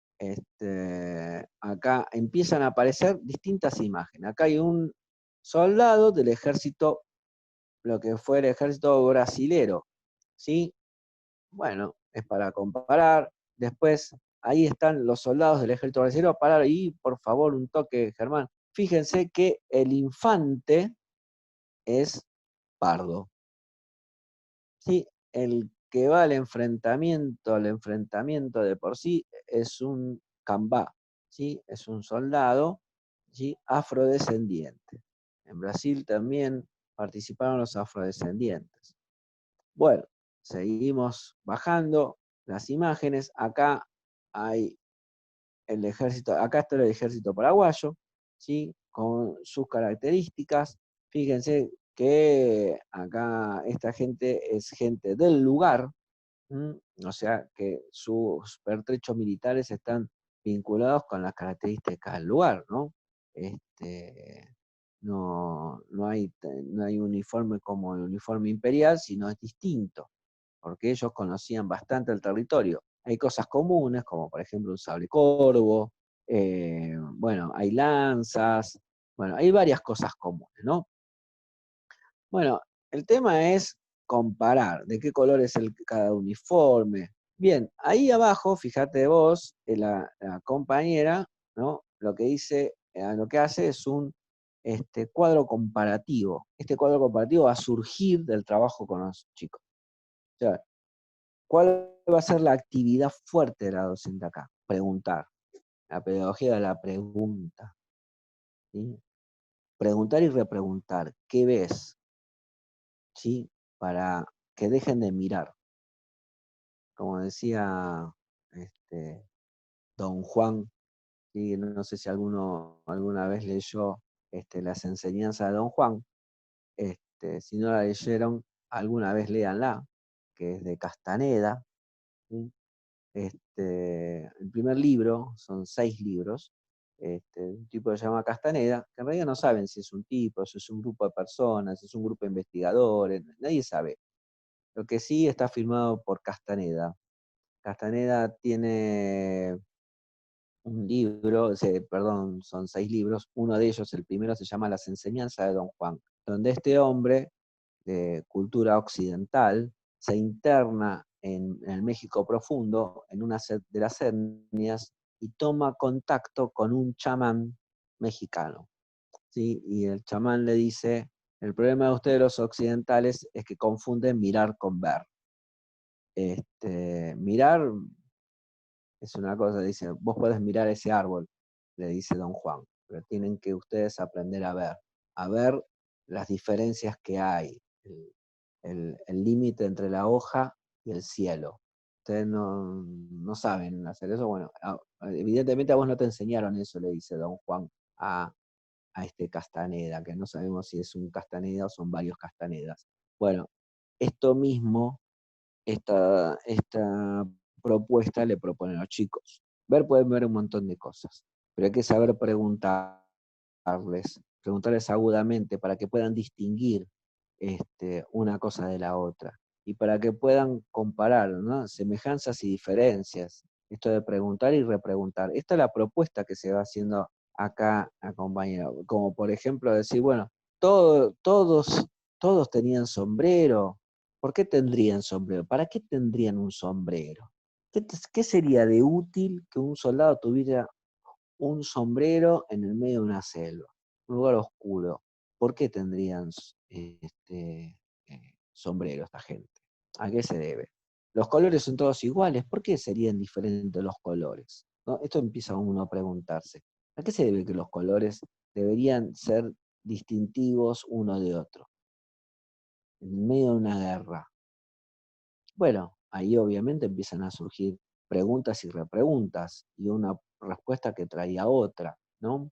Speaker 1: acá empiezan a aparecer distintas imágenes. Acá hay un soldado del ejército, lo que fue el ejército brasilero, ¿sí? Bueno, es para comparar. Después, ahí están los soldados del ejército brasilero. Parar ahí, por favor, un toque, Germán. Fíjense que el infante es pardo, ¿sí? El que va al enfrentamiento de por sí es un cambá, ¿sí? Es un soldado, ¿sí? Afrodescendiente. En Brasil también participaron los afrodescendientes. Bueno, seguimos bajando las imágenes. Acá hay el ejército, acá está el ejército paraguayo, ¿sí? Con sus características. Fíjense que acá esta gente es gente del lugar, o sea que sus pertrechos militares están vinculados con las características del lugar, ¿no? No hay uniforme como el uniforme imperial, sino es distinto, porque ellos conocían bastante el territorio. Hay cosas comunes, como por ejemplo un sable corvo, bueno, hay lanzas, bueno, hay varias cosas comunes, ¿no? Bueno, el tema es comparar de qué color es cada uniforme. Bien, ahí abajo, fíjate vos, la compañera, ¿no? Lo que dice, lo que hace es un cuadro comparativo. Este cuadro comparativo va a surgir del trabajo con los chicos. O sea, ¿cuál va a ser la actividad fuerte de la docente acá? Preguntar. La pedagogía de la pregunta, ¿sí? Preguntar y repreguntar. ¿Qué ves? ¿Sí? Para que dejen de mirar. Como decía Don Juan, ¿sí? No sé si alguno alguna vez leyó las enseñanzas de Don Juan. Si no la leyeron, alguna vez léanla, que es de Castaneda, ¿sí? El primer libro, son 6 libros, un tipo que se llama Castaneda, que en realidad no saben si es un tipo, si es un grupo de personas, si es un grupo de investigadores, nadie sabe. Lo que sí está firmado por Castaneda. Castaneda tiene un libro, perdón, son 6 libros, uno de ellos, el primero, se llama Las enseñanzas de Don Juan, donde este hombre de cultura occidental se interna en el México profundo, en una de las etnias, y toma contacto con un chamán mexicano, ¿sí? Y el chamán le dice, el problema de ustedes los occidentales es que confunden mirar con ver. Mirar es una cosa, dice, vos podés mirar ese árbol, le dice Don Juan, pero tienen que ustedes aprender a ver las diferencias que hay, el límite entre la hoja y el cielo. Ustedes no saben hacer eso, bueno, evidentemente a vos no te enseñaron eso, le dice Don Juan a este Castaneda, que no sabemos si es un Castaneda o son varios Castanedas. Bueno, esto mismo, esta propuesta le proponen a los chicos. Pueden ver un montón de cosas, pero hay que saber preguntarles agudamente para que puedan distinguir una cosa de la otra y para que puedan comparar, ¿no? Semejanzas y diferencias. Esto de preguntar y repreguntar. Esta es la propuesta que se va haciendo acá, compañero. Como por ejemplo decir, bueno, todos tenían sombrero. ¿Por qué tendrían sombrero? ¿Para qué tendrían un sombrero? ¿Qué sería de útil que un soldado tuviera un sombrero en el medio de una selva, un lugar oscuro? ¿Por qué tendrían sombrero esta gente? ¿A qué se debe? Los colores son todos iguales, ¿por qué serían diferentes los colores? ¿No? Esto empieza uno a preguntarse. ¿A qué se debe que los colores deberían ser distintivos uno de otro? En medio de una guerra. Bueno, ahí obviamente empiezan a surgir preguntas y repreguntas, y una respuesta que traía otra, ¿no?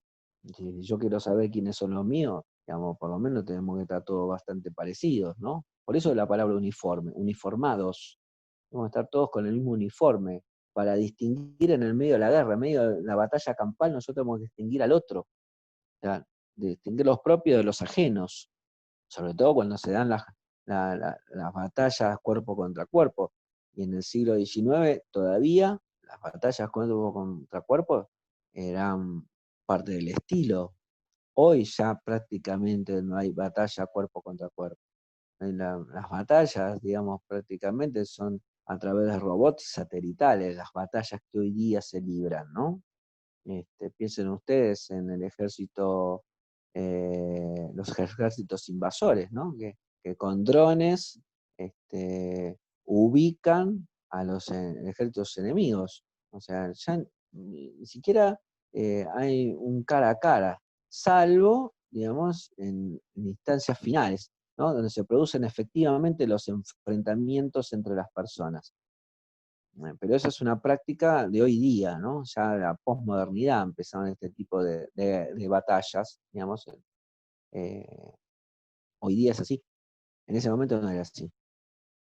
Speaker 1: Si yo quiero saber quiénes son los míos, digamos, por lo menos tenemos que estar todos bastante parecidos, ¿no? Por eso la palabra uniforme, uniformados. Vamos a estar todos con el mismo uniforme, para distinguir en el medio de la guerra, en medio de la batalla campal, nosotros tenemos que distinguir al otro, o sea, distinguir los propios de los ajenos, sobre todo cuando se dan las batallas cuerpo contra cuerpo. Y en el siglo XIX todavía las batallas cuerpo contra cuerpo eran parte del estilo. Hoy ya prácticamente no hay batalla cuerpo contra cuerpo. Las batallas, digamos, prácticamente son a través de robots satelitales, las batallas que hoy día se libran, ¿no? Piensen ustedes en el ejército, los ejércitos invasores, ¿no? Que con drones ubican a los ejércitos enemigos. O sea, ya ni siquiera hay un cara a cara, salvo, digamos, en instancias finales, ¿no? Donde se producen efectivamente los enfrentamientos entre las personas. Pero esa es una práctica de hoy día, ¿no? Ya la posmodernidad empezaron este tipo de batallas, digamos. eh, Hoy día es así. En ese momento no era así.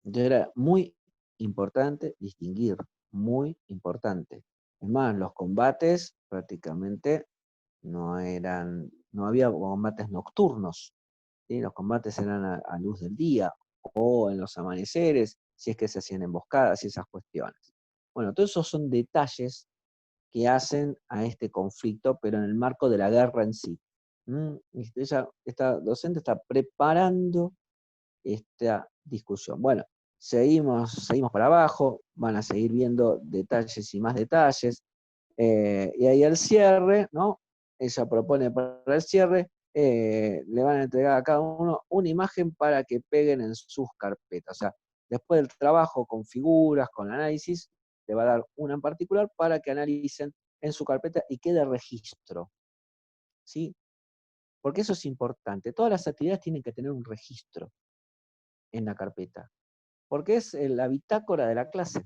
Speaker 1: Entonces era muy importante distinguir, muy importante. Es más, los combates prácticamente no había combates nocturnos, ¿sí? Los combates eran a luz del día o en los amaneceres, si es que se hacían emboscadas y esas cuestiones. Bueno, todos esos son detalles que hacen a este conflicto, pero en el marco de la guerra en sí. Esta docente está preparando esta discusión. Bueno, seguimos para abajo, van a seguir viendo detalles y más detalles, y ahí al cierre, ¿no? Ella propone para el cierre, le van a entregar a cada uno una imagen para que peguen en sus carpetas. O sea, después del trabajo con figuras, con análisis, le va a dar una en particular para que analicen en su carpeta y quede registro, ¿sí? Porque eso es importante. Todas las actividades tienen que tener un registro en la carpeta, porque es la bitácora de la clase.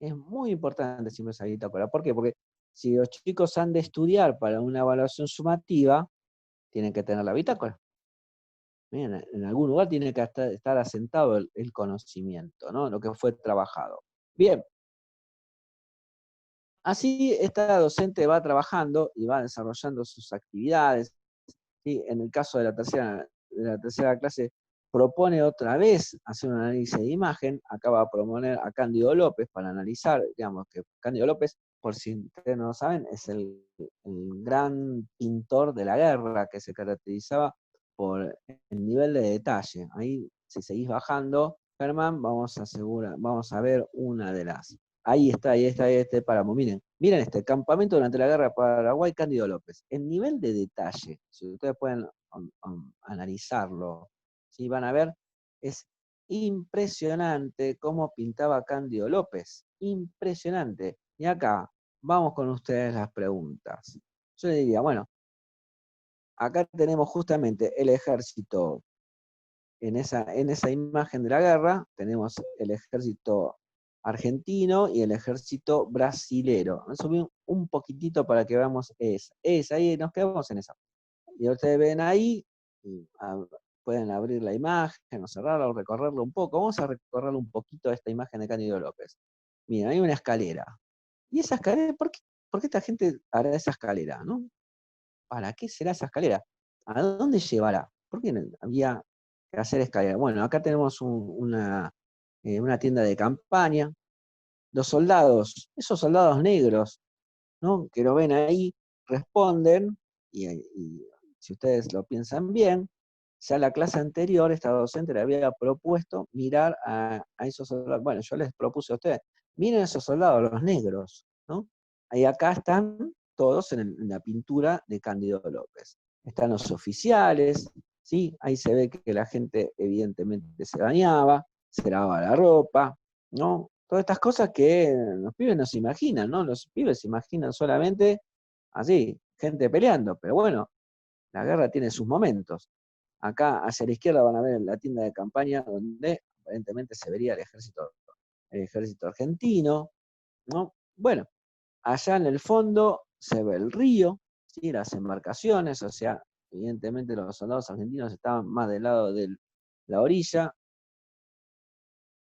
Speaker 1: Es muy importante siempre esa bitácora. ¿Por qué? Porque si los chicos han de estudiar para una evaluación sumativa, tienen que tener la bitácora. En algún lugar tiene que estar asentado el conocimiento, ¿no? Lo que fue trabajado. Bien. Así esta docente va trabajando y va desarrollando sus actividades. ¿Sí? En el caso de la tercera clase, propone otra vez hacer un análisis de imagen. Acá va a proponer a Cándido López para analizar, digamos que Cándido López, por si ustedes no lo saben, es el gran pintor de la guerra que se caracterizaba por el nivel de detalle. Ahí, si seguís bajando, Germán, vamos a ver una de las. Ahí está, este páramo. Miren este campamento durante la guerra de Paraguay, Cándido López. El nivel de detalle, si ustedes pueden analizarlo, ¿sí? Van a ver, es impresionante cómo pintaba Cándido López. Impresionante. Y acá, vamos con ustedes las preguntas. Yo le diría, bueno, acá tenemos justamente el ejército, en esa imagen de la guerra, tenemos el ejército argentino y el ejército brasilero. Vamos a subir un poquitito para que veamos ahí nos quedamos en esa. Y ustedes ven ahí, pueden abrir la imagen, o cerrarla, o recorrerla un poco. Vamos a recorrerla un poquito esta imagen de Cándido López. Miren, hay una escalera. ¿Y esa escalera? ¿Por qué esta gente hará esa escalera, no? ¿Para qué será esa escalera? ¿A dónde llevará? ¿Por qué había que hacer escalera? Bueno, acá tenemos una tienda de campaña. Los soldados, esos soldados negros, ¿no? Que lo ven ahí, responden, y si ustedes lo piensan bien, ya la clase anterior, esta docente le había propuesto mirar a esos soldados. Bueno, yo les propuse a ustedes, miren a esos soldados, los negros, ¿no? Ahí acá están todos en la pintura de Cándido López. Están los oficiales, ¿sí? Ahí se ve que la gente evidentemente se bañaba, se lavaba la ropa, ¿no? Todas estas cosas que los pibes no se imaginan, ¿no? Los pibes se imaginan solamente así, gente peleando, pero bueno, la guerra tiene sus momentos. Acá hacia la izquierda van a ver la tienda de campaña donde aparentemente se vería el ejército argentino, ¿no? Bueno, allá en el fondo se ve el río, ¿sí? Las embarcaciones, o sea, evidentemente los soldados argentinos estaban más del lado de la orilla,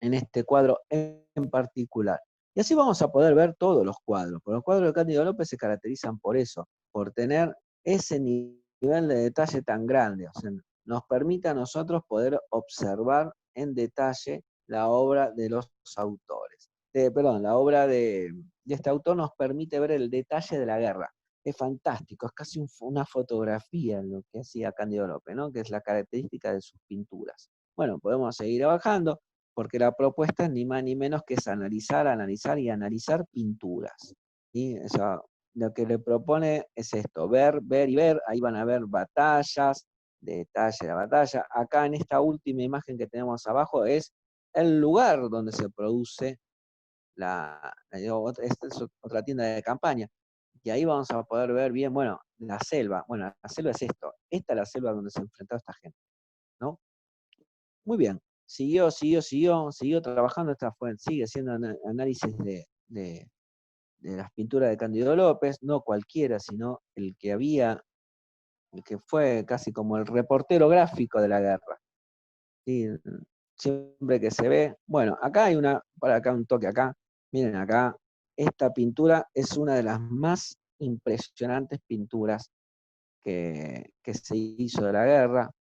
Speaker 1: en este cuadro en particular. Y así vamos a poder ver todos los cuadros, porque los cuadros de Cándido López se caracterizan por eso, por tener ese nivel de detalle tan grande, o sea, nos permite a nosotros poder observar en detalle la obra de los autores. La obra de este autor nos permite ver el detalle de la guerra. Es fantástico, es casi una fotografía lo que hacía Cándido López, ¿no? Que es la característica de sus pinturas. Bueno, podemos seguir bajando, porque la propuesta es ni más ni menos que es analizar y analizar pinturas. ¿Sí? O sea, lo que le propone es esto, ver y ver. Ahí van a ver batallas, detalle de la batalla. Acá en esta última imagen que tenemos abajo es el lugar donde se produce esta es otra tienda de campaña. Y ahí vamos a poder ver bien, bueno, la selva. Bueno, la selva es esto. Esta es la selva donde se enfrentó esta gente, ¿no? Muy bien. Siguió trabajando, sigue haciendo análisis de las pinturas de Cándido López, no cualquiera, sino el que fue casi como el reportero gráfico de la guerra. ¿Sí? Siempre que se ve, bueno, acá hay para acá un toque acá, miren acá, esta pintura es una de las más impresionantes pinturas que se hizo de la guerra.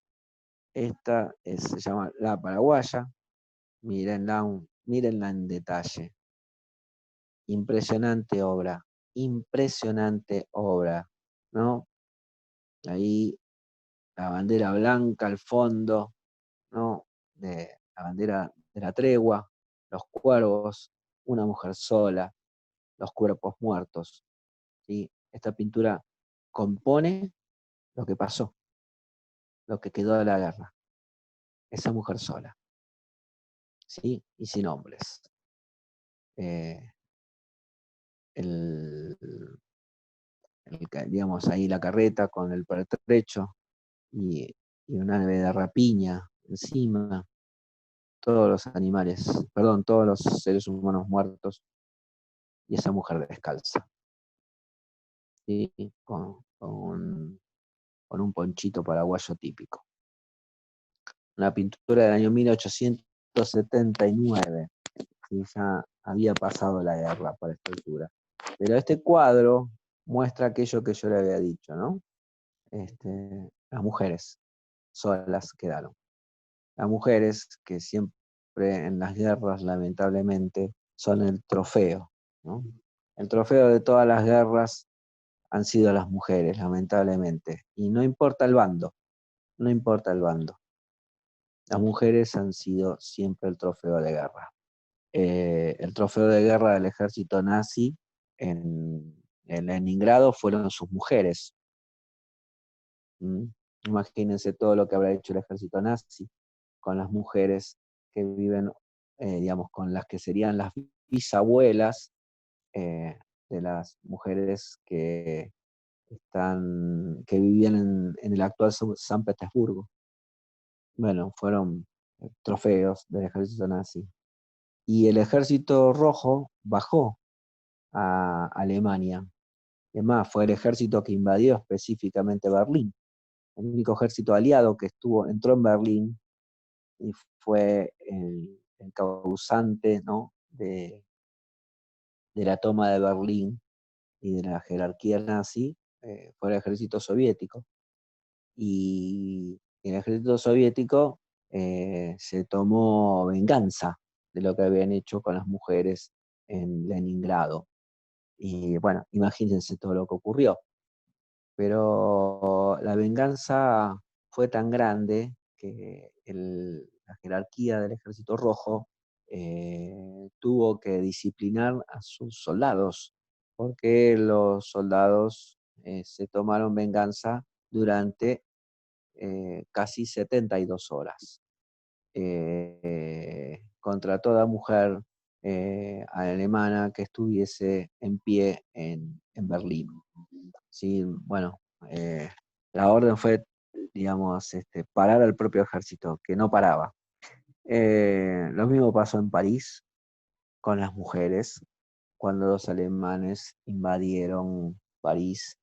Speaker 1: Esta se llama La Paraguaya. Mírenla en detalle. Impresionante obra, ¿no? Ahí la bandera blanca al fondo, ¿no? La bandera de la tregua, los cuervos, una mujer sola, los cuerpos muertos, ¿sí? Esta pintura compone lo que pasó, lo que quedó de la guerra, esa mujer sola, ¿sí? Y sin hombres. El, digamos, ahí la carreta con el pertrecho y una ave de rapiña encima, todos los animales, perdón, todos los seres humanos muertos y esa mujer descalza, ¿sí? Con un ponchito paraguayo típico. Una pintura del año 1879, y ya había pasado la guerra para esta altura. Pero este cuadro muestra aquello que yo le había dicho, ¿no? Las mujeres solas quedaron. Las mujeres, que siempre en las guerras, lamentablemente, son el trofeo, ¿no? El trofeo de todas las guerras han sido las mujeres, lamentablemente. Y no importa el bando, no importa el bando. Las mujeres han sido siempre el trofeo de guerra. El trofeo de guerra del ejército nazi en Leningrado fueron sus mujeres. ¿Mm? Imagínense todo lo que habrá hecho el ejército nazi con las mujeres que viven, digamos, con las que serían las bisabuelas de las mujeres que vivían en el actual San Petersburgo. Bueno, fueron trofeos del ejército nazi. Y el ejército rojo bajó a Alemania. Es más, fue el ejército que invadió específicamente Berlín. El único ejército aliado que entró en Berlín y fue el causante, ¿no?, de la toma de Berlín y de la jerarquía nazi, fue el ejército soviético. Y el ejército soviético se tomó venganza de lo que habían hecho con las mujeres en Leningrado. Y bueno, imagínense todo lo que ocurrió. Pero la venganza fue tan grande que la jerarquía del Ejército Rojo tuvo que disciplinar a sus soldados, porque los soldados se tomaron venganza durante casi 72 horas contra toda mujer alemana que estuviese en pie en Berlín. Sí, bueno, la orden fue, digamos, parar al propio ejército, que no paraba. Lo mismo pasó en París con las mujeres, cuando los alemanes invadieron París,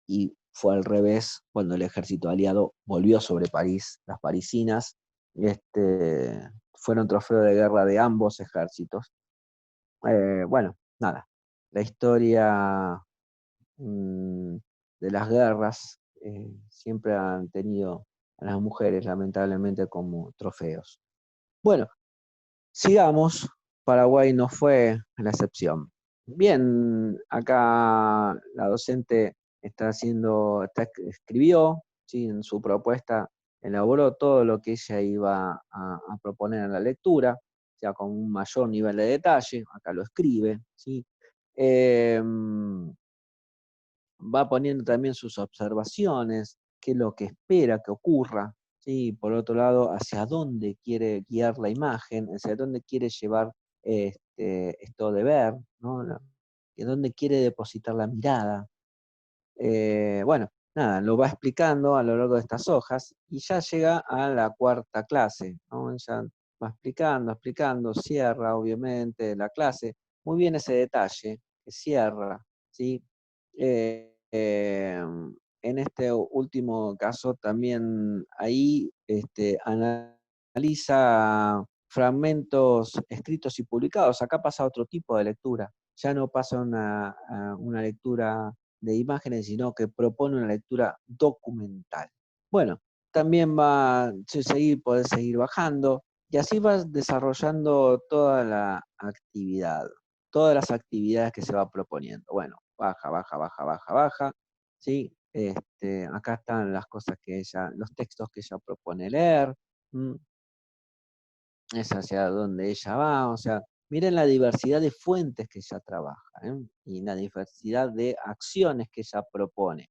Speaker 1: y fue al revés cuando el ejército aliado volvió sobre París. Las parisinas fueron trofeo de guerra de ambos ejércitos. Bueno, nada, la historia de las guerras siempre han tenido a las mujeres, lamentablemente, como trofeos. Bueno, sigamos. Paraguay no fue la excepción. Bien, acá la docente escribió, ¿sí?, en su propuesta, elaboró todo lo que ella iba a proponer en la lectura, ya con un mayor nivel de detalle, acá lo escribe, ¿sí? Va poniendo también sus observaciones, qué es lo que espera que ocurra, ¿sí? Por otro lado, hacia dónde quiere guiar la imagen, hacia dónde quiere llevar esto de ver, ¿no? En dónde quiere depositar la mirada. Bueno, nada, lo va explicando a lo largo de estas hojas y ya llega a la cuarta clase, ¿no? Ya va explicando, cierra obviamente la clase. Muy bien ese detalle, que cierra, ¿sí? En este último caso también ahí analiza fragmentos escritos y publicados. Acá pasa otro tipo de lectura, ya no pasa a una lectura de imágenes, sino que propone una lectura documental. Bueno, también podés seguir bajando, y así vas desarrollando toda la actividad, todas las actividades que se va proponiendo. Bueno, baja, ¿sí? Acá están las cosas los textos que ella propone leer, es hacia donde ella va, o sea, miren la diversidad de fuentes que ella trabaja, y la diversidad de acciones que ella propone.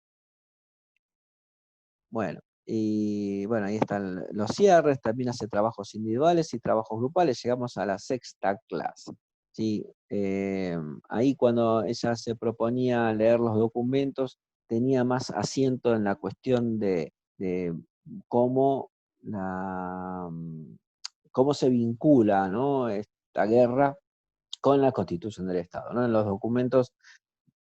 Speaker 1: Bueno, y bueno, ahí están los cierres, también hace trabajos individuales y trabajos grupales, llegamos a la sexta clase. ¿Sí? Ahí cuando ella se proponía leer los documentos, tenía más asiento en la cuestión de cómo, cómo se vincula, ¿no?, esta guerra con la Constitución del Estado, ¿no? En los documentos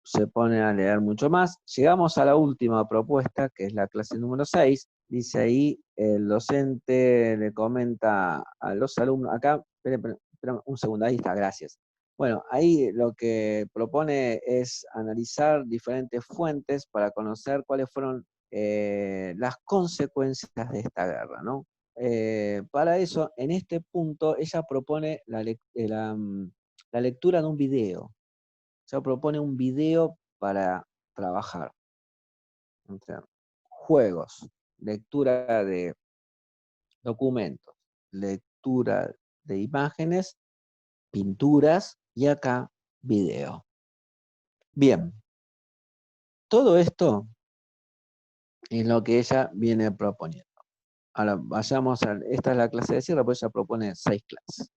Speaker 1: se pone a leer mucho más. Llegamos a la última propuesta, que es la clase número 6. Dice ahí, el docente le comenta a los alumnos, acá, esperen un segundo, ahí está, gracias. Bueno, ahí lo que propone es analizar diferentes fuentes para conocer cuáles fueron las consecuencias de esta guerra, ¿no? Para eso, en este punto, ella propone la lectura de un video. Ella propone un video para trabajar. O sea, juegos, lectura de documentos, lectura de imágenes, pinturas y acá video. Bien, todo esto es lo que ella viene proponiendo. Ahora vayamos a, esta es la clase de cierre, pues ella propone 6 clases.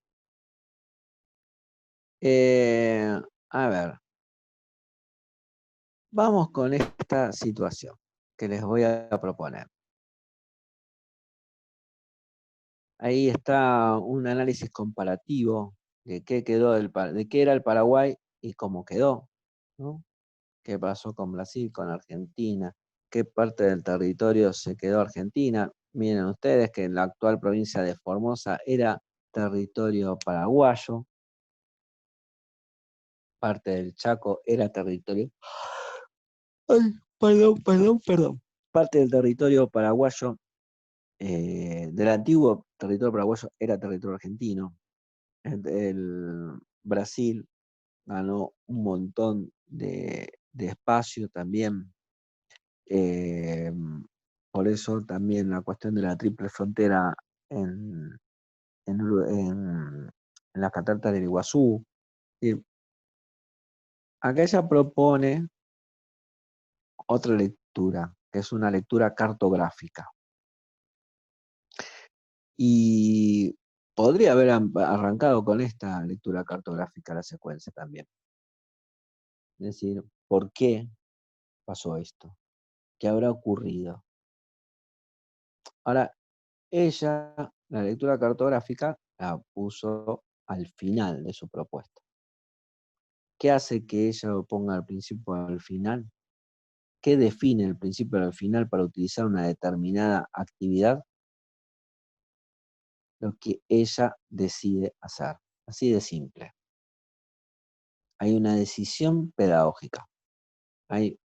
Speaker 1: A ver, vamos con esta situación que les voy a proponer. Ahí está un análisis comparativo de qué quedó de qué era el Paraguay y cómo quedó, ¿no? Qué pasó con Brasil, con Argentina, qué parte del territorio se quedó Argentina. Miren ustedes que en la actual provincia de Formosa era territorio paraguayo, parte del Chaco era territorio. Ay, perdón. Parte del territorio paraguayo, del antiguo territorio paraguayo, era territorio argentino. El Brasil ganó un montón de espacio también. Por eso también la cuestión de la triple frontera en, en las cataratas del Iguazú. Y acá ella propone otra lectura, que es una lectura cartográfica. Y podría haber arrancado con esta lectura cartográfica la secuencia también. Es decir, ¿por qué pasó esto? ¿Qué habrá ocurrido? Ahora, ella, la lectura cartográfica, la puso al final de su propuesta. ¿Qué hace que ella lo ponga al principio o al final? ¿Qué define el principio y el final para utilizar una determinada actividad? Lo que ella decide hacer. Así de simple. Hay una decisión pedagógica. Hay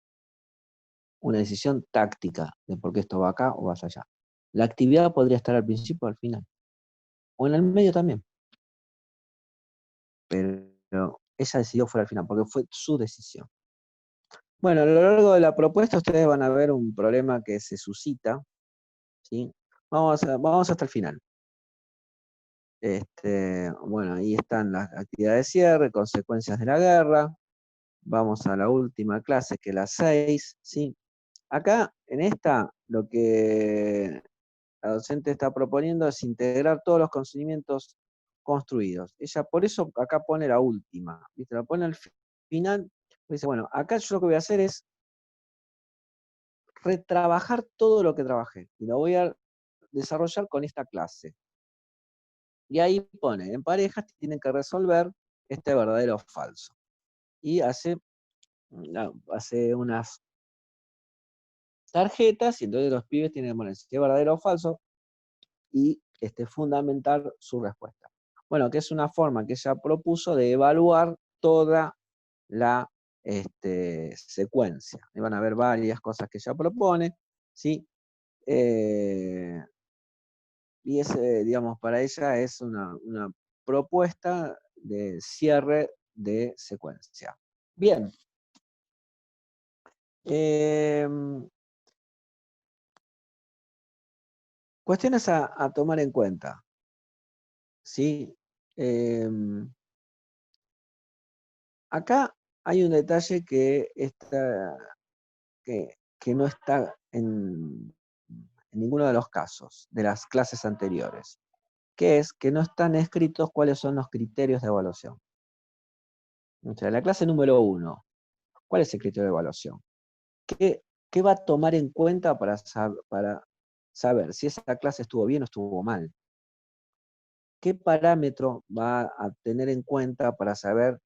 Speaker 1: una decisión táctica de por qué esto va acá o va allá. La actividad podría estar al principio o al final. O en el medio también. Pero ella decidió fuera al final, porque fue su decisión. Bueno, a lo largo de la propuesta ustedes van a ver un problema que se suscita, ¿sí? Vamos hasta el final. Bueno, ahí están las actividades de cierre, consecuencias de la guerra. Vamos a la última clase, que es la 6, ¿sí? Acá, en esta, lo que la docente está proponiendo es integrar todos los conocimientos construidos. Ella por eso acá pone la última, ¿viste? La pone al final, dice, bueno, acá yo lo que voy a hacer es retrabajar todo lo que trabajé y lo voy a desarrollar con esta clase. Y ahí pone, en parejas tienen que resolver este verdadero o falso. Y hace unas tarjetas y entonces los pibes tienen que poner si es verdadero o falso y fundamentar su respuesta. Bueno, que es una forma que ella propuso de evaluar toda la secuencia. Y van a ver varias cosas que ella propone, ¿sí? Y digamos, para ella es una propuesta de cierre de secuencia. Bien. Cuestiones a tomar en cuenta. ¿Sí? Acá hay un detalle que no está en ninguno de los casos de las clases anteriores, que es que no están escritos cuáles son los criterios de evaluación. O sea, en la clase número 1, ¿cuál es el criterio de evaluación? ¿Qué va a tomar en cuenta para saber si esa clase estuvo bien o estuvo mal? ¿Qué parámetro va a tener en cuenta para saber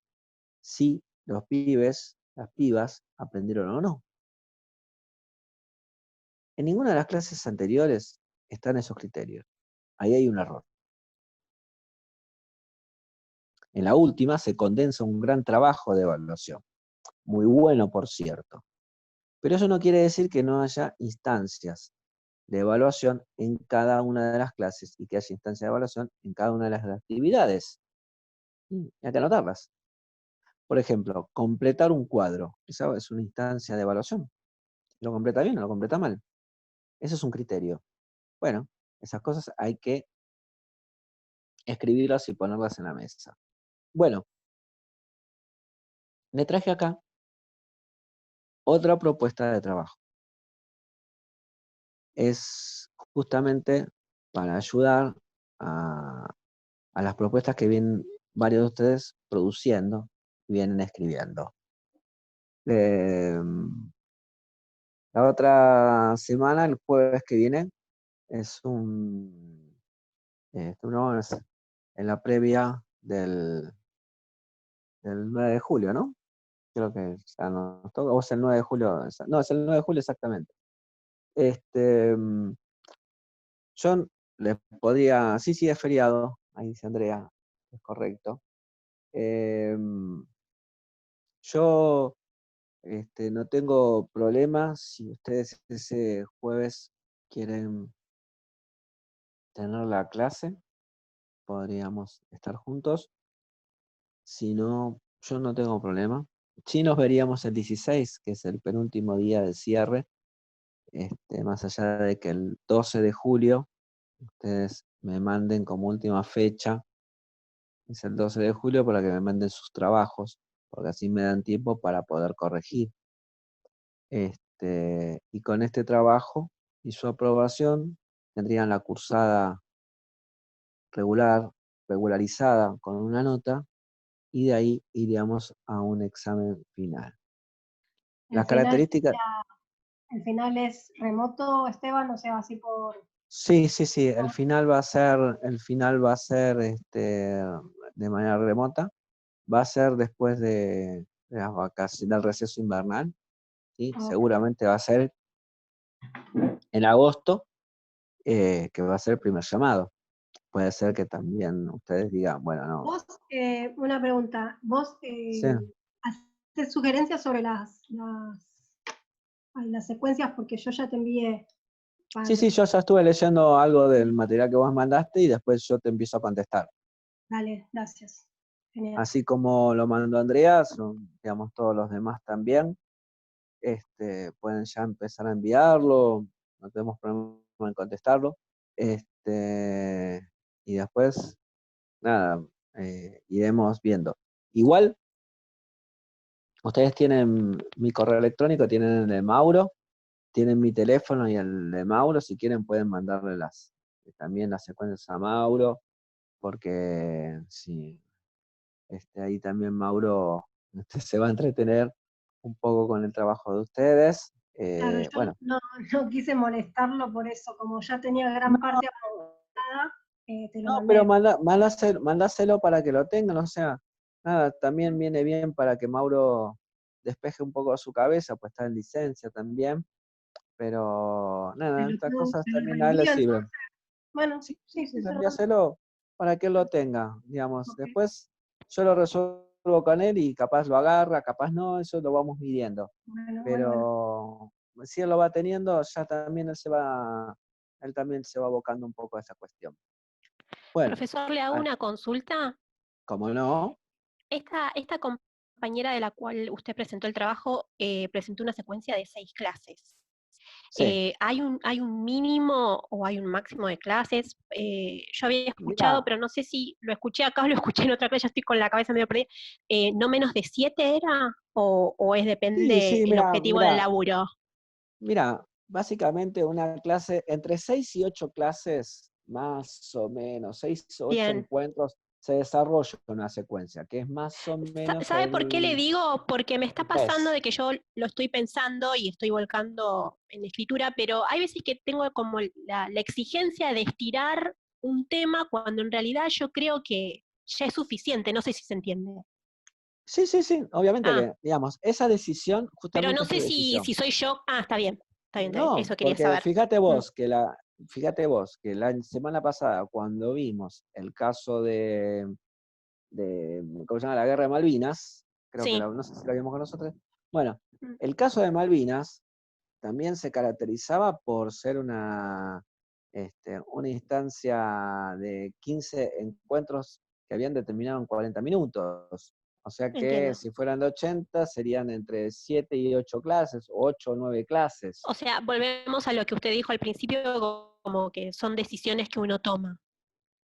Speaker 1: si los pibes, las pibas, aprendieron o no? En ninguna de las clases anteriores están esos criterios. Ahí hay un error. En la última se condensa un gran trabajo de evaluación. Muy bueno, por cierto. Pero eso no quiere decir que no haya instancias de evaluación en cada una de las clases y que haya instancia de evaluación en cada una de las actividades. Y hay que anotarlas. Por ejemplo, completar un cuadro. Esa es una instancia de evaluación. ¿Lo completa bien o lo completa mal? Eso es un criterio. Bueno, esas cosas hay que escribirlas y ponerlas en la mesa. Bueno, le traje acá otra propuesta de trabajo. Es justamente para ayudar a las propuestas que vienen varios de ustedes produciendo y vienen escribiendo. La otra semana, el jueves que viene, es en la previa del 9 de julio, ¿no? Creo que ya nos toca, o es el 9 de julio, no, es el 9 de julio exactamente. Yo les podría, sí, es feriado, ahí dice Andrea, es correcto. Yo no tengo problema si ustedes ese jueves quieren tener la clase, podríamos estar juntos. Si no, yo no tengo problema. Sí nos veríamos el 16, que es el penúltimo día de cierre, más allá de que el 12 de julio ustedes me manden como última fecha, es el 12 de julio para que me manden sus trabajos, porque así me dan tiempo para poder corregir. Y con este trabajo y su aprobación tendrían la cursada regularizada con una nota, y de ahí iríamos a un examen final. Las características...
Speaker 3: El final es remoto, Esteban, o sea, así por...
Speaker 1: Sí, el final va a ser de manera remota, va a ser después de las vacaciones, del receso invernal, ¿sí?
Speaker 3: Ok.
Speaker 1: Seguramente va a ser en agosto, que va a ser el primer llamado. Puede ser que también ustedes digan, bueno, no.
Speaker 3: Vos, una pregunta, ¿vos
Speaker 1: Sí,
Speaker 3: haces sugerencias sobre las secuencias? Porque yo ya te envié...
Speaker 1: sí, yo ya estuve leyendo algo del material que vos mandaste y después yo te empiezo a contestar.
Speaker 3: Dale, gracias. Genial.
Speaker 1: Así como lo mandó Andrea, digamos, todos los demás también. Pueden ya empezar a enviarlo, no tenemos problema en contestarlo. Y después, nada, iremos viendo. Igual, ustedes tienen mi correo electrónico, tienen el de Mauro, tienen mi teléfono y el de Mauro, si quieren pueden mandarle también las secuencias a Mauro, porque sí, ahí también Mauro se va a entretener un poco con el trabajo de ustedes.
Speaker 3: Claro, yo
Speaker 1: Bueno,
Speaker 3: no quise molestarlo por eso, como ya tenía gran parte aprobada, te lo
Speaker 1: no, pero
Speaker 3: mandé.
Speaker 1: mandáselo para que lo tengan, o sea, nada, también viene bien para que Mauro despeje un poco su cabeza, pues está en licencia también, pero nada, estas cosas
Speaker 3: Te lo
Speaker 1: también a él le
Speaker 3: reenvío,
Speaker 1: sirven.
Speaker 3: entonces, bueno,
Speaker 1: Sí,
Speaker 3: sí, sí, se lo mando.
Speaker 1: envíaselo para que él lo tenga, digamos.
Speaker 3: Ok,
Speaker 1: Después yo lo resuelvo con él y capaz lo agarra, capaz no, eso lo vamos midiendo.
Speaker 3: bueno.
Speaker 1: Pero si él lo va teniendo, ya también él también se va abocando un poco a esa cuestión. Bueno,
Speaker 4: Profesor, le hago una consulta.
Speaker 1: como no,
Speaker 4: Esta compañera de la cual usted presentó el trabajo presentó una secuencia de 6 clases.
Speaker 1: sí.
Speaker 4: ¿Hay un mínimo o hay un máximo de clases? Yo había escuchado,
Speaker 1: Mira,
Speaker 4: pero no sé si lo escuché acá o lo escuché en otra clase, ya estoy con la cabeza medio perdida. ¿No menos de 7 era? ¿O es depende
Speaker 1: sí,
Speaker 4: el objetivo del laburo?
Speaker 1: mira, básicamente una clase, entre 6 y 8 clases, más o menos, 6 o 8
Speaker 4: Bien.
Speaker 1: encuentros, se desarrolla una secuencia, que es más o menos
Speaker 4: ¿Sabe por qué le
Speaker 1: el
Speaker 4: digo? Porque me está pasando
Speaker 1: mes.
Speaker 4: de que yo lo estoy pensando y estoy volcando en escritura, pero hay veces que tengo como la exigencia de estirar un tema cuando en realidad yo creo que ya es suficiente, no sé si se entiende.
Speaker 1: Sí, obviamente
Speaker 4: Ah,
Speaker 1: que, digamos, esa decisión
Speaker 4: pero
Speaker 1: justamente
Speaker 4: no
Speaker 1: es tu
Speaker 4: sé
Speaker 1: decisión.
Speaker 4: si soy yo. Ah, está bien,
Speaker 1: No,
Speaker 4: eso quería
Speaker 1: porque
Speaker 4: saber. Mm,
Speaker 1: fíjate vos que la semana pasada, cuando vimos el caso ¿cómo se llama? La guerra de Malvinas, creo que
Speaker 4: sí.
Speaker 1: no sé si lo vimos con nosotros. Bueno,
Speaker 4: Mm,
Speaker 1: el caso de Malvinas, también se caracterizaba por ser una instancia de 15 encuentros que habían determinado en 40 minutos. O sea que
Speaker 4: entiendo.
Speaker 1: si fueran de 80, serían entre 7 y 8 clases, o 8 o 9 clases.
Speaker 4: O sea, volvemos a lo que usted dijo al principio, como que son decisiones que uno toma.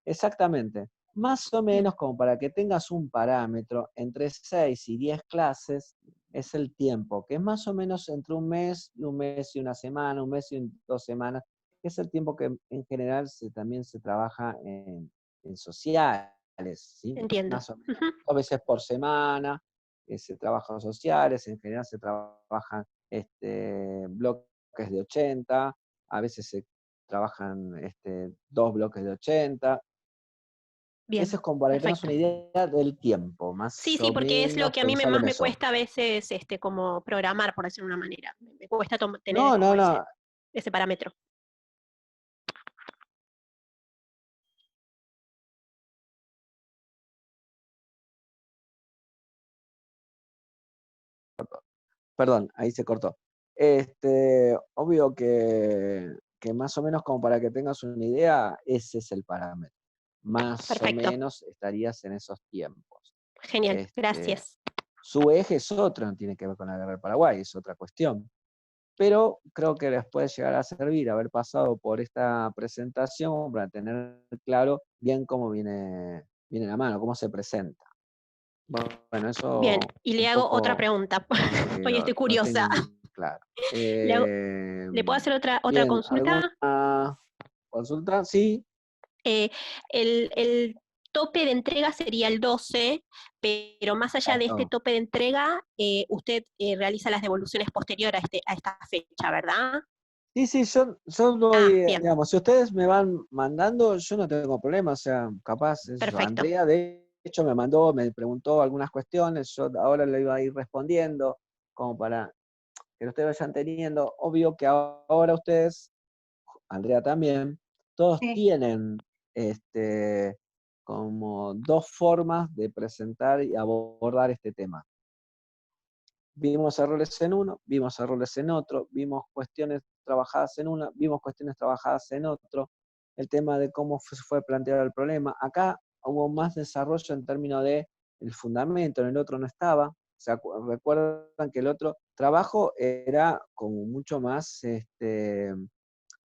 Speaker 1: Exactamente. Más o
Speaker 4: Bien,
Speaker 1: menos como para que tengas un parámetro, entre 6 y 10 clases es el tiempo, que es más o menos entre un mes y una semana, un mes y 2 semanas, que es el tiempo que en general también se trabaja en sociales, ¿sí?
Speaker 4: entiendo.
Speaker 1: Más o menos.
Speaker 4: Ujú.
Speaker 1: 2 veces por semana se trabajan sociales, en general se trabajan bloques de 80, a veces se trabajan 2 bloques de 80. Eso
Speaker 4: Bien,
Speaker 1: es como para que tengas
Speaker 4: perfecto.
Speaker 1: una idea del tiempo,
Speaker 4: Sí,
Speaker 1: más
Speaker 4: sí,
Speaker 1: o
Speaker 4: porque es lo
Speaker 1: menos
Speaker 4: que a mí
Speaker 1: pensarlo
Speaker 4: más
Speaker 1: en
Speaker 4: me
Speaker 1: eso.
Speaker 4: cuesta a veces como programar, por decirlo de una manera. Me cuesta tener
Speaker 1: No,
Speaker 4: como
Speaker 1: no, no.
Speaker 4: ese parámetro.
Speaker 1: Perdón, ahí se cortó. Obvio que más o menos como para que tengas una idea, ese es el parámetro. Más o
Speaker 4: Perfecto.
Speaker 1: menos estarías en esos tiempos.
Speaker 4: Genial,
Speaker 1: Este,
Speaker 4: gracias.
Speaker 1: Su eje es otro, no tiene que ver con la guerra del Paraguay, es otra cuestión. Pero creo que les puede llegar a servir haber pasado por esta presentación para tener claro bien cómo viene la mano, cómo se presenta. Bueno,
Speaker 4: Bien,
Speaker 1: eso
Speaker 4: y le
Speaker 1: un
Speaker 4: hago otra
Speaker 1: poco
Speaker 4: pregunta,
Speaker 1: para que
Speaker 4: porque estoy
Speaker 1: lo
Speaker 4: curiosa.
Speaker 1: tengan claro.
Speaker 4: ¿Le puedo hacer otra
Speaker 1: Bien, ¿alguna
Speaker 4: consulta?
Speaker 1: consulta? Sí.
Speaker 4: Eh, el tope de entrega sería el 12, pero más allá de este
Speaker 1: Exacto.
Speaker 4: tope de entrega, usted realiza las devoluciones posteriores a esta fecha, ¿verdad?
Speaker 1: Sí, sí, yo
Speaker 4: Ah,
Speaker 1: doy,
Speaker 4: bien,
Speaker 1: digamos, si ustedes me van mandando, yo no tengo problema, o sea, capaz, eso,
Speaker 4: perfecto.
Speaker 1: Andrea, de hecho, me preguntó algunas cuestiones, yo ahora le iba a ir respondiendo, como para que ustedes vayan teniendo. Obvio que ahora ustedes, Andrea también, todos
Speaker 3: Sí.
Speaker 1: tienen como dos formas de presentar y abordar este tema. Vimos errores en uno, vimos errores en otro, vimos cuestiones trabajadas en una, vimos cuestiones trabajadas en otro, el tema de cómo fue planteado el problema. Acá hubo más desarrollo en términos de el fundamento, en el otro no estaba. Recuerdan que el otro trabajo era como mucho más,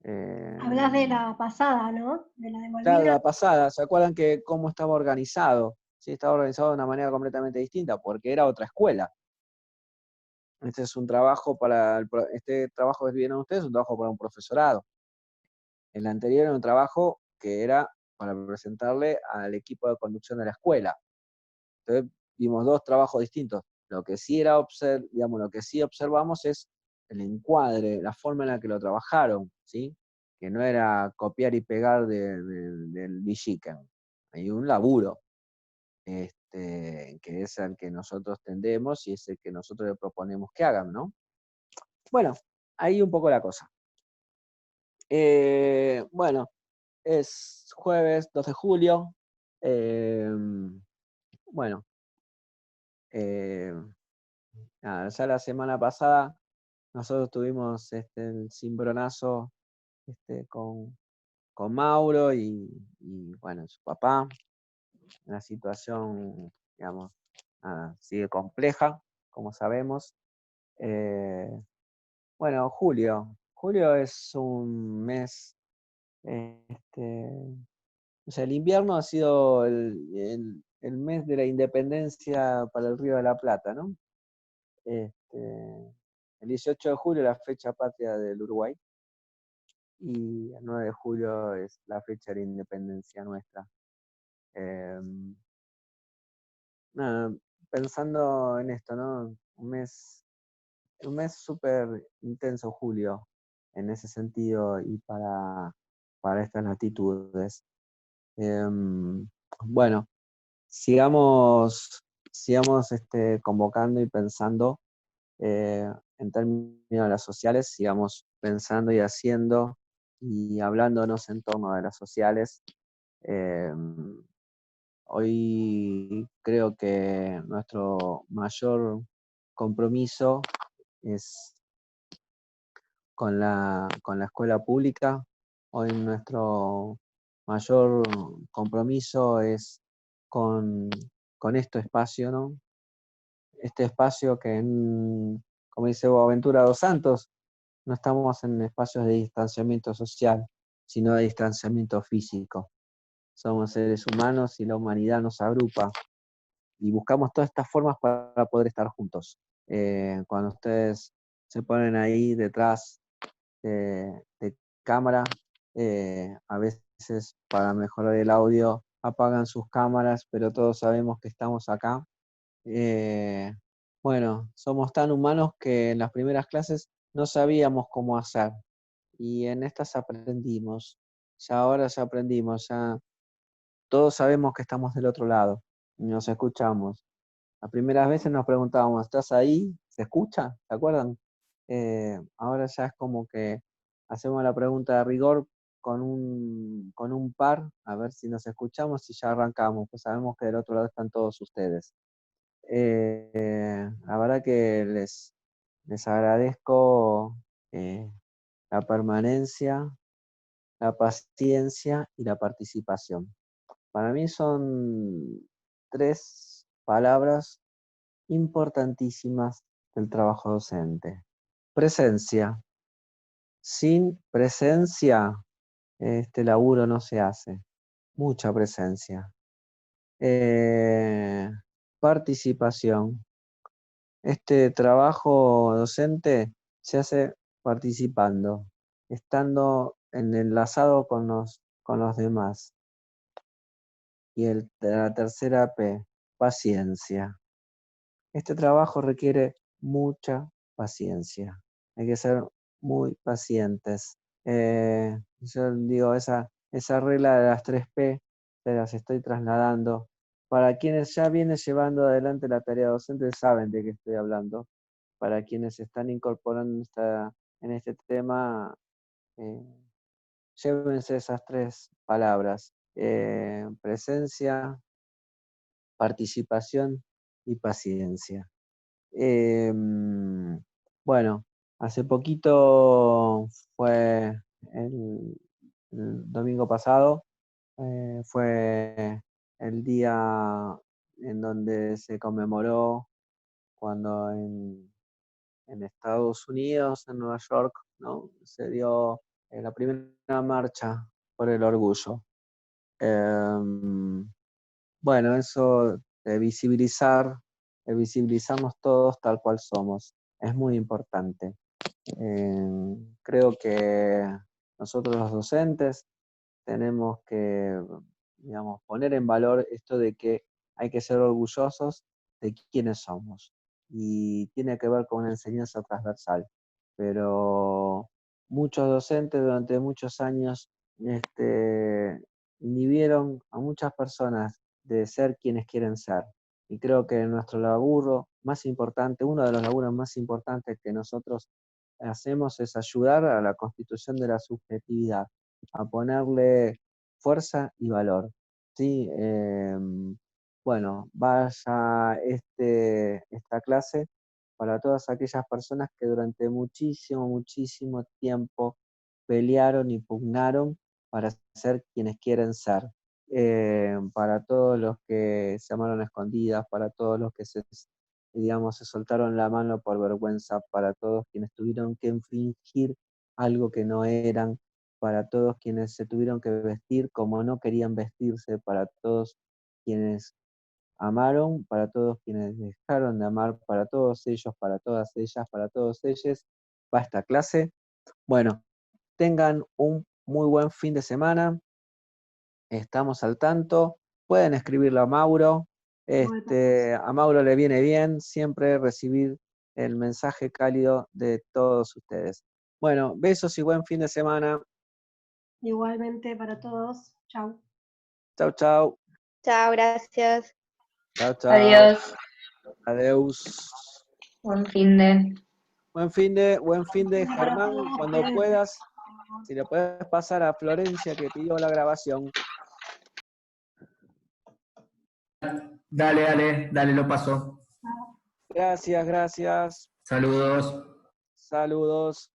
Speaker 3: Hablas de la pasada, ¿no? De la de
Speaker 1: claro,
Speaker 3: Malvinas.
Speaker 1: la pasada. ¿Se acuerdan que cómo estaba organizado? Sí, estaba organizado de una manera completamente distinta, porque era otra escuela. Este es un trabajo este trabajo que vieron ustedes es un trabajo para un profesorado. El anterior era un trabajo que era para presentarle al equipo de conducción de la escuela. Entonces vimos dos trabajos distintos. Lo que sí digamos, lo que sí observamos es el encuadre, la forma en la que lo trabajaron, ¿sí? Que no era copiar y pegar del Villiquen. Hay un laburo, que es al que nosotros tendemos y es el que nosotros le proponemos que hagan, ¿no? Bueno, ahí un poco la cosa. Bueno, es jueves 2 de julio. eh, bueno, eh, nada, ya la semana pasada nosotros tuvimos el cimbronazo con Mauro y, bueno, su papá. Una situación, digamos, nada, sigue compleja, como sabemos. Eh, bueno, julio. Julio es un mes, este, o sea, el invierno ha sido el mes de la independencia para el Río de la Plata, ¿no? El 18 de julio es la fecha patria del Uruguay y el 9 de julio es la fecha de la independencia nuestra. Em, Nada, pensando en esto, ¿no? Un mes súper intenso, julio, en ese sentido y para estas latitudes. Em, bueno, sigamos convocando y pensando en términos de las sociales, sigamos pensando y haciendo y hablándonos en torno de las sociales. Hoy creo que nuestro mayor compromiso es con la escuela pública. Hoy nuestro mayor compromiso es con este espacio, ¿no? Este espacio que, como dice Boaventura dos Santos, no estamos en espacios de distanciamiento social, sino de distanciamiento físico. Somos seres humanos y la humanidad nos agrupa y buscamos todas estas formas para poder estar juntos. Cuando ustedes se ponen ahí detrás de cámara, a veces para mejorar el audio apagan sus cámaras, pero todos sabemos que estamos acá. Bueno, somos tan humanos que en las primeras clases no sabíamos cómo hacer y en estas aprendimos. Ya ahora ya aprendimos, ya todos sabemos que estamos del otro lado y nos escuchamos. Las primeras veces nos preguntábamos, ¿estás ahí? ¿Se escucha? ¿Se acuerdan? Ahora ya es como que hacemos la pregunta de rigor con un par, a ver si nos escuchamos y ya arrancamos, pues sabemos que del otro lado están todos ustedes. La verdad que les agradezco la permanencia, la paciencia y la participación. Para mí son 3 palabras importantísimas del trabajo docente. Presencia. Sin presencia, este laburo no se hace. Mucha presencia. Participación. Este trabajo docente se hace participando, estando enlazado con los demás. Y la tercera P, paciencia. Este trabajo requiere mucha paciencia. Hay que ser muy pacientes. Yo digo, esa regla de las 3P, te las estoy trasladando. Para quienes ya vienen llevando adelante la tarea docente, saben de qué estoy hablando. Para quienes se están incorporando en este tema, llévense esas 3 palabras. Presencia, participación y paciencia. Bueno, hace poquito fue el domingo pasado, fue el día en donde se conmemoró cuando en Estados Unidos, en Nueva York, ¿no? Se dio la primera marcha por el orgullo. Bueno, eso de visibilizarnos todos tal cual somos, es muy importante. Creo que nosotros los docentes tenemos que, digamos, poner en valor esto de que hay que ser orgullosos de quiénes somos. Y tiene que ver con una enseñanza transversal. Pero muchos docentes durante muchos años inhibieron a muchas personas de ser quienes quieren ser. Y creo que nuestro laburo más importante, uno de los laburos más importantes que nosotros hacemos es ayudar a la constitución de la subjetividad, a ponerle fuerza y valor. ¿Sí? Bueno, vaya esta clase para todas aquellas personas que durante muchísimo, muchísimo tiempo pelearon y pugnaron para ser quienes quieren ser. Para todos los que se amaron a escondidas, para todos los que digamos, se soltaron la mano por vergüenza, para todos quienes tuvieron que infringir algo que no eran, para todos quienes se tuvieron que vestir como no querían vestirse, para todos quienes amaron, para todos quienes dejaron de amar, para todos ellos, para todas ellas, para todos ellos, va esta clase. Bueno, tengan un muy buen fin de semana, estamos al tanto, pueden escribirlo a Mauro, a Mauro le viene bien siempre recibir el mensaje cálido de todos ustedes. Bueno, besos y buen fin de semana.
Speaker 3: Igualmente para todos. Chau.
Speaker 1: Chau, chau.
Speaker 5: Chao, gracias.
Speaker 1: Chau, chau.
Speaker 2: Adiós.
Speaker 1: Adeus.
Speaker 2: Buen fin de.
Speaker 1: Buen fin de Germán, cuando puedas, si le puedes pasar a Florencia que pidió la grabación.
Speaker 2: Dale, lo paso.
Speaker 1: Gracias.
Speaker 2: Saludos.
Speaker 1: Saludos.